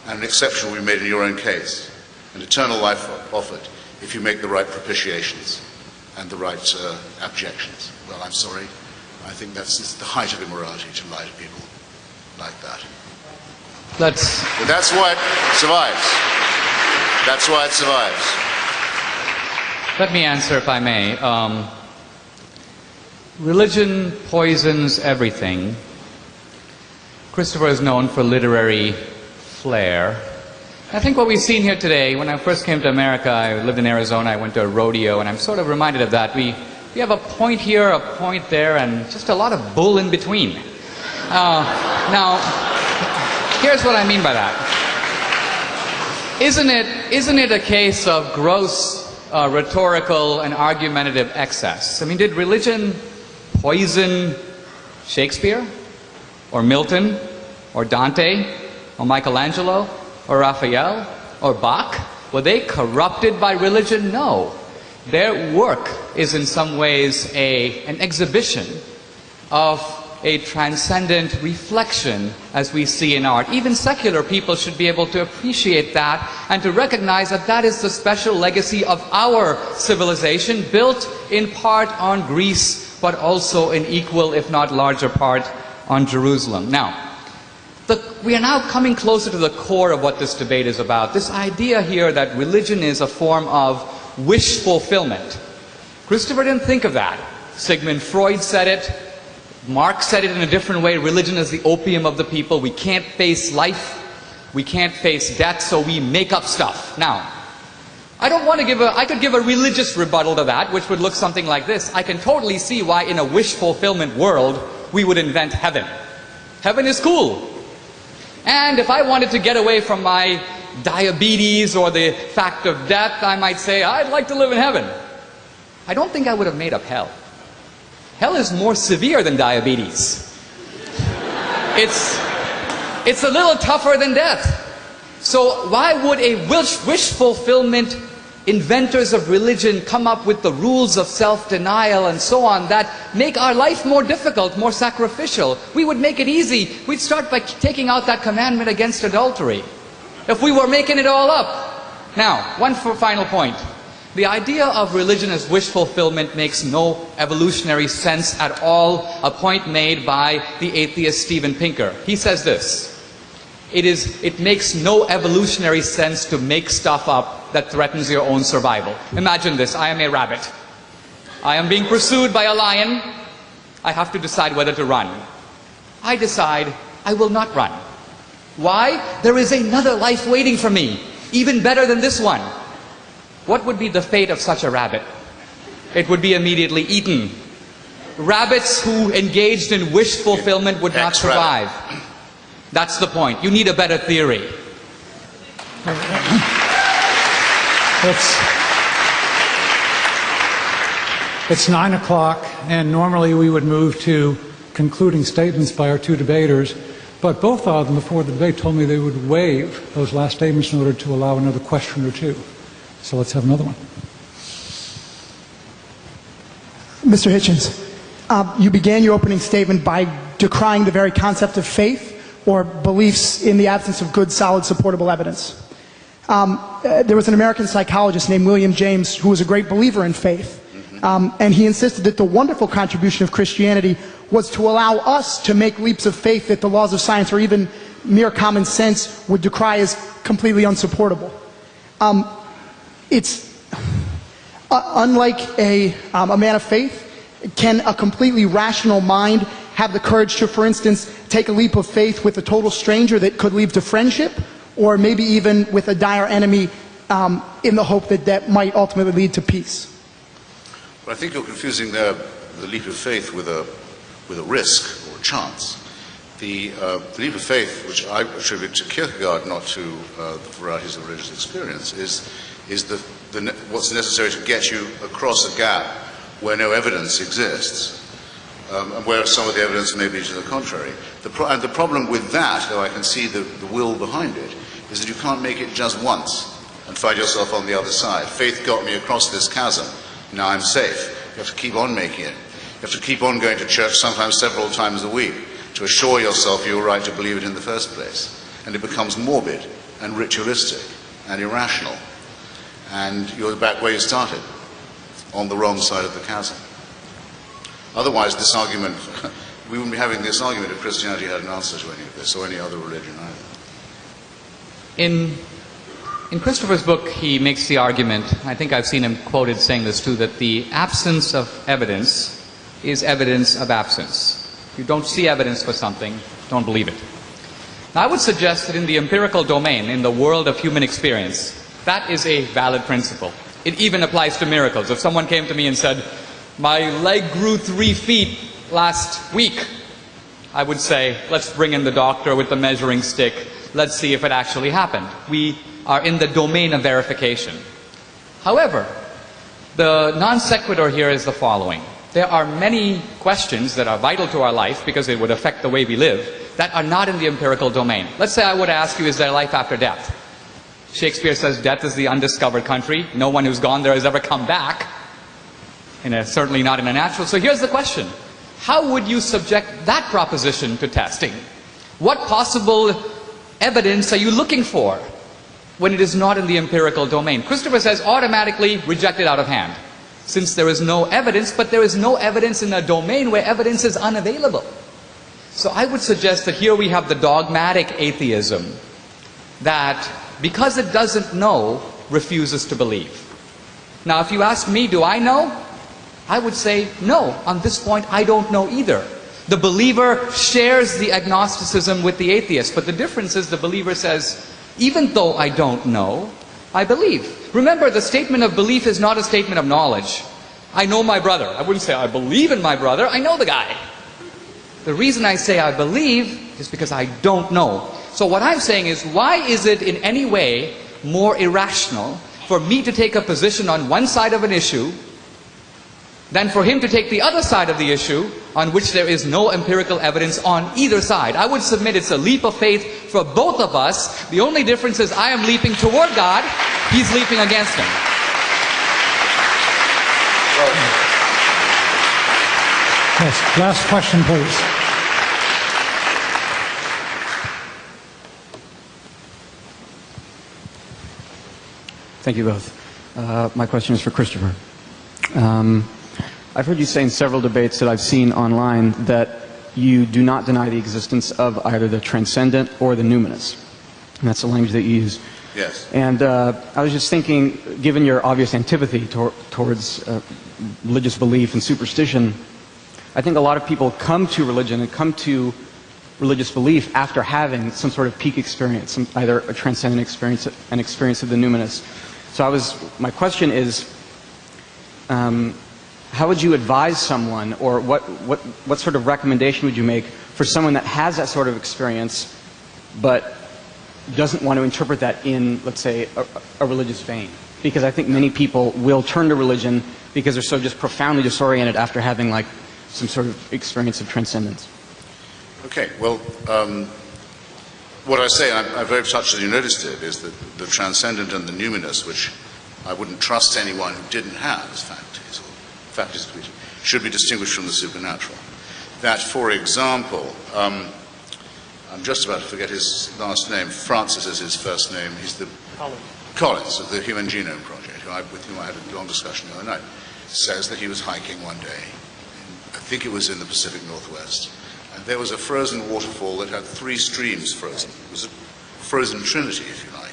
And an exception will be made in your own case. An eternal life offered. if you make the right propitiations and the right abjections. Well, I'm sorry. I think it's the height of immorality to lie to people like that. But that's why it survives. That's why it survives. Let me answer, if I may. Religion poisons everything. Christopher is known for literary flair. I think what we've seen here today, when I first came to America, I lived in Arizona, I went to a rodeo, and I'm sort of reminded of that. We have a point here, a point there, and just a lot of bull in between. Now, here's what I mean by that. Isn't it a case of gross rhetorical and argumentative excess? I mean, did religion poison Shakespeare? Or Milton? Or Dante? Or Michelangelo? Or Raphael? Or Bach? Were they corrupted by religion? No. Their work is in some ways an exhibition of a transcendent reflection as we see in art. Even secular people should be able to appreciate that and to recognize that that is the special legacy of our civilization, built in part on Greece, but also in equal, if not larger part, on Jerusalem. Now, we are now coming closer to the core of what this debate is about. This idea here that religion is a form of wish fulfillment. Christopher didn't think of that. Sigmund Freud said it. Marx said it in a different way. Religion is the opium of the people. We can't face life. We can't face death, so we make up stuff. Now, I could give a religious rebuttal to that, which would look something like this. I can totally see why in a wish fulfillment world, we would invent heaven. Heaven is cool. And if I wanted to get away from my diabetes or the fact of death, I might say, I'd like to live in heaven. I don't think I would have made up hell. Hell is more severe than diabetes. It's a little tougher than death. So why would a wish fulfillment inventors of religion come up with the rules of self-denial and so on that make our life more difficult, more sacrificial? We would make it easy. We'd start by taking out that commandment against adultery, if we were making it all up. Now, one final point. The idea of religion as wish fulfillment makes no evolutionary sense at all, a point made by the atheist Steven Pinker. He says this: it makes no evolutionary sense to make stuff up that threatens your own survival. Imagine this: I am a rabbit. I am being pursued by a lion. I have to decide whether to run. I decide I will not run. Why? There is another life waiting for me, even better than this one. What would be the fate of such a rabbit? It would be immediately eaten. Rabbits who engaged in wish fulfillment would not survive. That's the point. You need a better theory. It's 9 o'clock, and normally we would move to concluding statements by our two debaters, but both of them before the debate told me they would waive those last statements in order to allow another question or two. So let's have another one. Mr. Hitchens, you began your opening statement by decrying the very concept of faith or beliefs in the absence of good, solid, supportable evidence. There was an American psychologist named William James who was a great believer in faith. And he insisted that the wonderful contribution of Christianity was to allow us to make leaps of faith that the laws of science or even mere common sense would decry as completely unsupportable. Unlike a man of faith, can a completely rational mind have the courage to, for instance, take a leap of faith with a total stranger that could lead to friendship, or maybe even with a dire enemy in the hope that that might ultimately lead to peace? Well, I think you're confusing the leap of faith with a risk or a chance. The leap of faith, which I attribute to Kierkegaard, not to the varieties of religious experience, is what's necessary to get you across a gap where no evidence exists, and where some of the evidence may be to the contrary. And the problem with that, though I can see the will behind it, is that you can't make it just once and find yourself on the other side. Faith got me across this chasm. Now I'm safe. You have to keep on making it. You have to keep on going to church, sometimes several times a week, to assure yourself you're right to believe it in the first place. And it becomes morbid and ritualistic and irrational. and you're back where you started, on the wrong side of the chasm. Otherwise, this argument, we wouldn't be having this argument if Christianity had an answer to any of this, or any other religion either. In Christopher's book, he makes the argument, I think I've seen him quoted saying this too, that the absence of evidence is evidence of absence. If you don't see evidence for something, don't believe it. Now, I would suggest that in the empirical domain, in the world of human experience, that is a valid principle. It even applies to miracles. If someone came to me and said, my leg grew 3 feet last week, I would say, let's bring in the doctor with the measuring stick. Let's see if it actually happened. We are in the domain of verification. However, the non sequitur here is the following. There are many questions that are vital to our life because it would affect the way we live that are not in the empirical domain. Let's say I would ask you, is there life after death? Shakespeare says death is the undiscovered country. No one who's gone there has ever come back. Certainly not in a natural. So here's the question. How would you subject that proposition to testing? What possible evidence are you looking for when it is not in the empirical domain? Christopher says automatically reject it out of hand, since there is no evidence, but there is no evidence in a domain where evidence is unavailable. So I would suggest that here we have the dogmatic atheism that, because it doesn't know, refuses to believe. Now, if you ask me, do I know? I would say, no, on this point I don't know either. The believer shares the agnosticism with the atheist, but the difference is the believer says, even though I don't know, I believe. Remember, the statement of belief is not a statement of knowledge. I know my brother. I wouldn't say I believe in my brother, I know the guy. The reason I say I believe is because I don't know. So what I'm saying is, why is it in any way more irrational for me to take a position on one side of an issue than for him to take the other side of the issue on which there is no empirical evidence on either side? I would submit it's a leap of faith for both of us. The only difference is I am leaping toward God, he's leaping against him. Yes, last question, please. Thank you both. My question is for Christopher. I've heard you say in several debates that I've seen online that you do not deny the existence of either the transcendent or the numinous. And that's the language that you use. Yes. And I was just thinking, given your obvious antipathy towards religious belief and superstition, I think a lot of people come to religion and come to religious belief after having some sort of peak experience, either a transcendent experience, an experience of the numinous. So my question is, how would you advise someone, or what sort of recommendation would you make for someone that has that sort of experience but doesn't want to interpret that in, let's say, a religious vein? Because I think many people will turn to religion because they're so just profoundly disoriented after having like some sort of experience of transcendence. Okay, well, what I say, I'm very touched that you noticed it, is that the transcendent and the numinous, which I wouldn't trust anyone who didn't have as faculties, should be distinguished from the supernatural. That, for example, I'm just about to forget his last name. Francis is his first name. He's the Collins of the Human Genome Project, with whom I had a long discussion the other night, says that he was hiking one day. I think it was in the Pacific Northwest. And there was a frozen waterfall that had 3 streams frozen. It was a frozen trinity, if you like.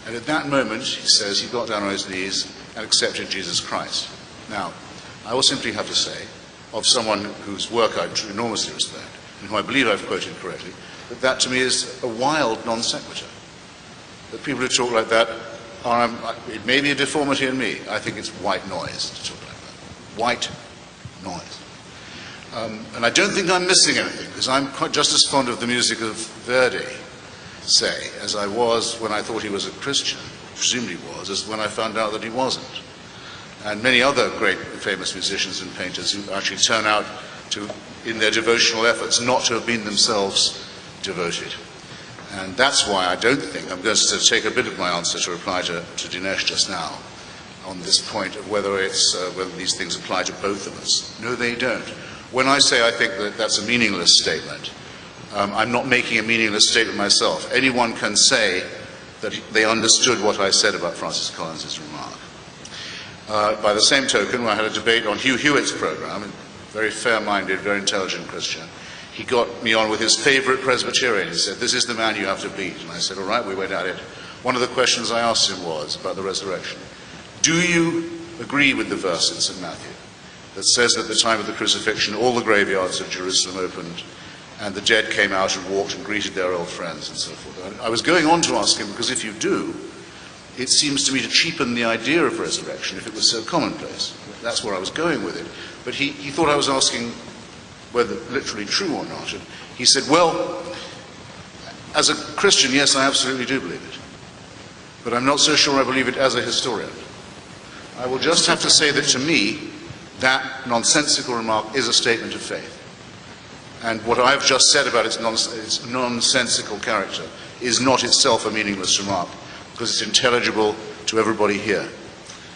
And at that moment, he says, he got down on his knees and accepted Jesus Christ. Now, I will simply have to say, of someone whose work I enormously respect, and who I believe I've quoted correctly, that to me is a wild non sequitur. That people who talk like that are, it may be a deformity in me, I think it's white noise to talk like that. White noise. And I don't think I'm missing anything, because I'm quite just as fond of the music of Verdi, say, as I was when I thought he was a Christian, presumably was, as when I found out that he wasn't. And many other great famous musicians and painters who actually turn out to, in their devotional efforts, not to have been themselves devoted. And that's why I don't think, I'm going to take a bit of my answer to reply to Dinesh just now, on this point of whether these things apply to both of us. No, they don't. When I say I think that that's a meaningless statement, I'm not making a meaningless statement myself. Anyone can say that they understood what I said about Francis Collins's remark. By the same token, I had a debate on Hugh Hewitt's program, a very fair-minded, very intelligent Christian. He got me on with his favorite Presbyterian. He said, "This is the man you have to beat." And I said, "All right," we went at it. One of the questions I asked him was about the resurrection. Do you agree with the verse in St. Matthew that says that at the time of the crucifixion, all the graveyards of Jerusalem opened, and the dead came out and walked and greeted their old friends and so forth? And I was going on to ask him, because if you do, it seems to me to cheapen the idea of resurrection if it was so commonplace. That's where I was going with it. But he thought I was asking whether literally true or not. And he said, well, as a Christian, yes, I absolutely do believe it. But I'm not so sure I believe it as a historian. I will just have to say that to me, that nonsensical remark is a statement of faith. And what I've just said about its nonsensical character is not itself a meaningless remark, because it's intelligible to everybody here.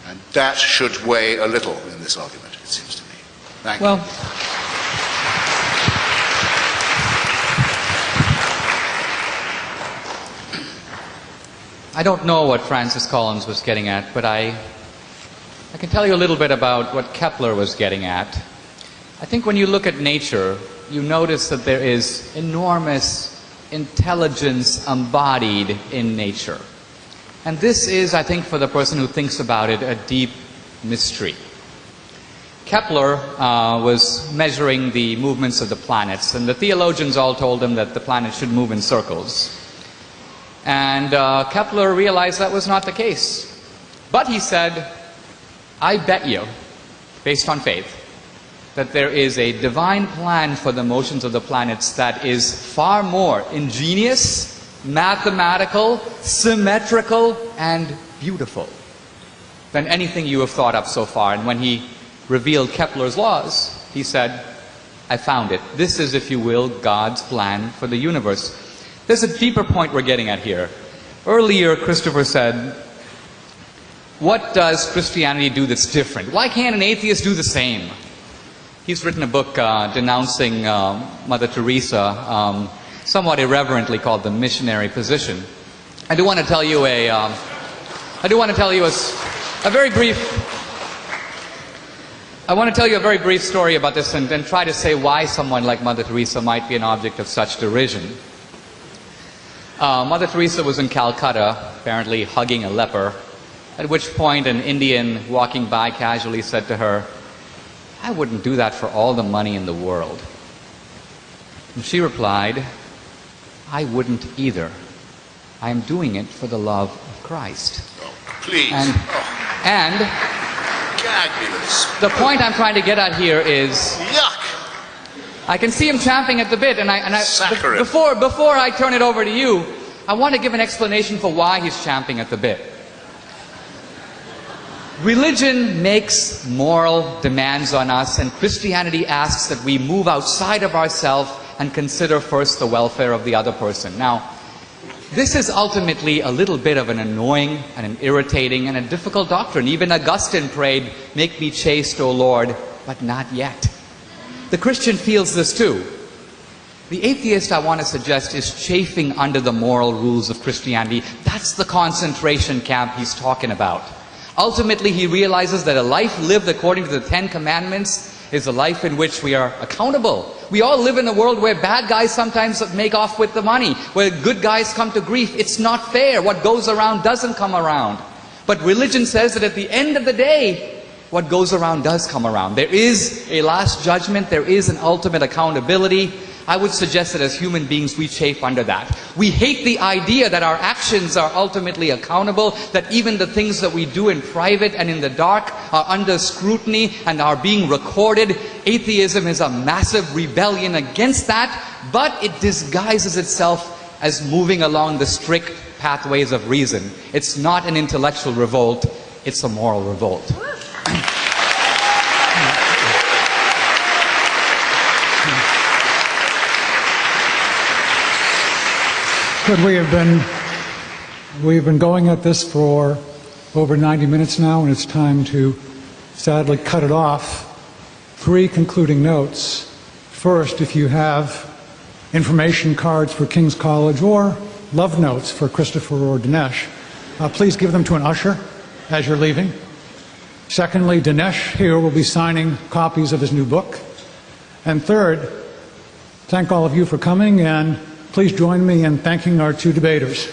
And that should weigh a little in this argument, it seems to me. Thank you. I don't know what Francis Collins was getting at, but I can tell you a little bit about what Kepler was getting at. I think when you look at nature, you notice that there is enormous intelligence embodied in nature. And this is, I think, for the person who thinks about it, a deep mystery. Kepler was measuring the movements of the planets, and the theologians all told him that the planets should move in circles. And Kepler realized that was not the case. But he said, I bet you, based on faith, that there is a divine plan for the motions of the planets that is far more ingenious, mathematical, symmetrical, and beautiful than anything you have thought up so far. And when he revealed Kepler's laws, he said, I found it. This is, if you will, God's plan for the universe. There's a deeper point we're getting at here. Earlier, Christopher said, what does Christianity do that's different? Why can't an atheist do the same? He's written a book denouncing Mother Teresa, somewhat irreverently called The Missionary Position. I do want to tell you a very brief story about this and try to say why someone like Mother Teresa might be an object of such derision. Mother Teresa was in Calcutta, apparently hugging a leper, at which point an Indian walking by casually said to her, I wouldn't do that for all the money in the world. And she replied, I wouldn't either. I am doing it for the love of Christ. Oh, please. And gag me with this. The point I'm trying to get at here is, yuck! I can see him champing at the bit, before I turn it over to you, I want to give an explanation for why he's champing at the bit. Religion makes moral demands on us, and Christianity asks that we move outside of ourselves and consider first the welfare of the other person. Now, this is ultimately a little bit of an annoying and an irritating and a difficult doctrine. Even Augustine prayed, make me chaste, O Lord, but not yet. The Christian feels this too. The atheist, I want to suggest, is chafing under the moral rules of Christianity. That's the concentration camp he's talking about. Ultimately, he realizes that a life lived according to the 10 Commandments is a life in which we are accountable. We all live in a world where bad guys sometimes make off with the money, where good guys come to grief. It's not fair. What goes around doesn't come around. But religion says that at the end of the day, what goes around does come around. There is a last judgment. There is an ultimate accountability. I would suggest that as human beings, we chafe under that. We hate the idea that our actions are ultimately accountable, that even the things that we do in private and in the dark are under scrutiny and are being recorded. Atheism is a massive rebellion against that, but it disguises itself as moving along the strict pathways of reason. It's not an intellectual revolt, it's a moral revolt. Good. We've been going at this for over 90 minutes now, and it's time to sadly cut it off. 3 concluding notes. First, if you have information cards for King's College or love notes for Christopher or Dinesh, please give them to an usher as you're leaving. Secondly, Dinesh here will be signing copies of his new book. And third, thank all of you for coming, and please join me in thanking our two debaters.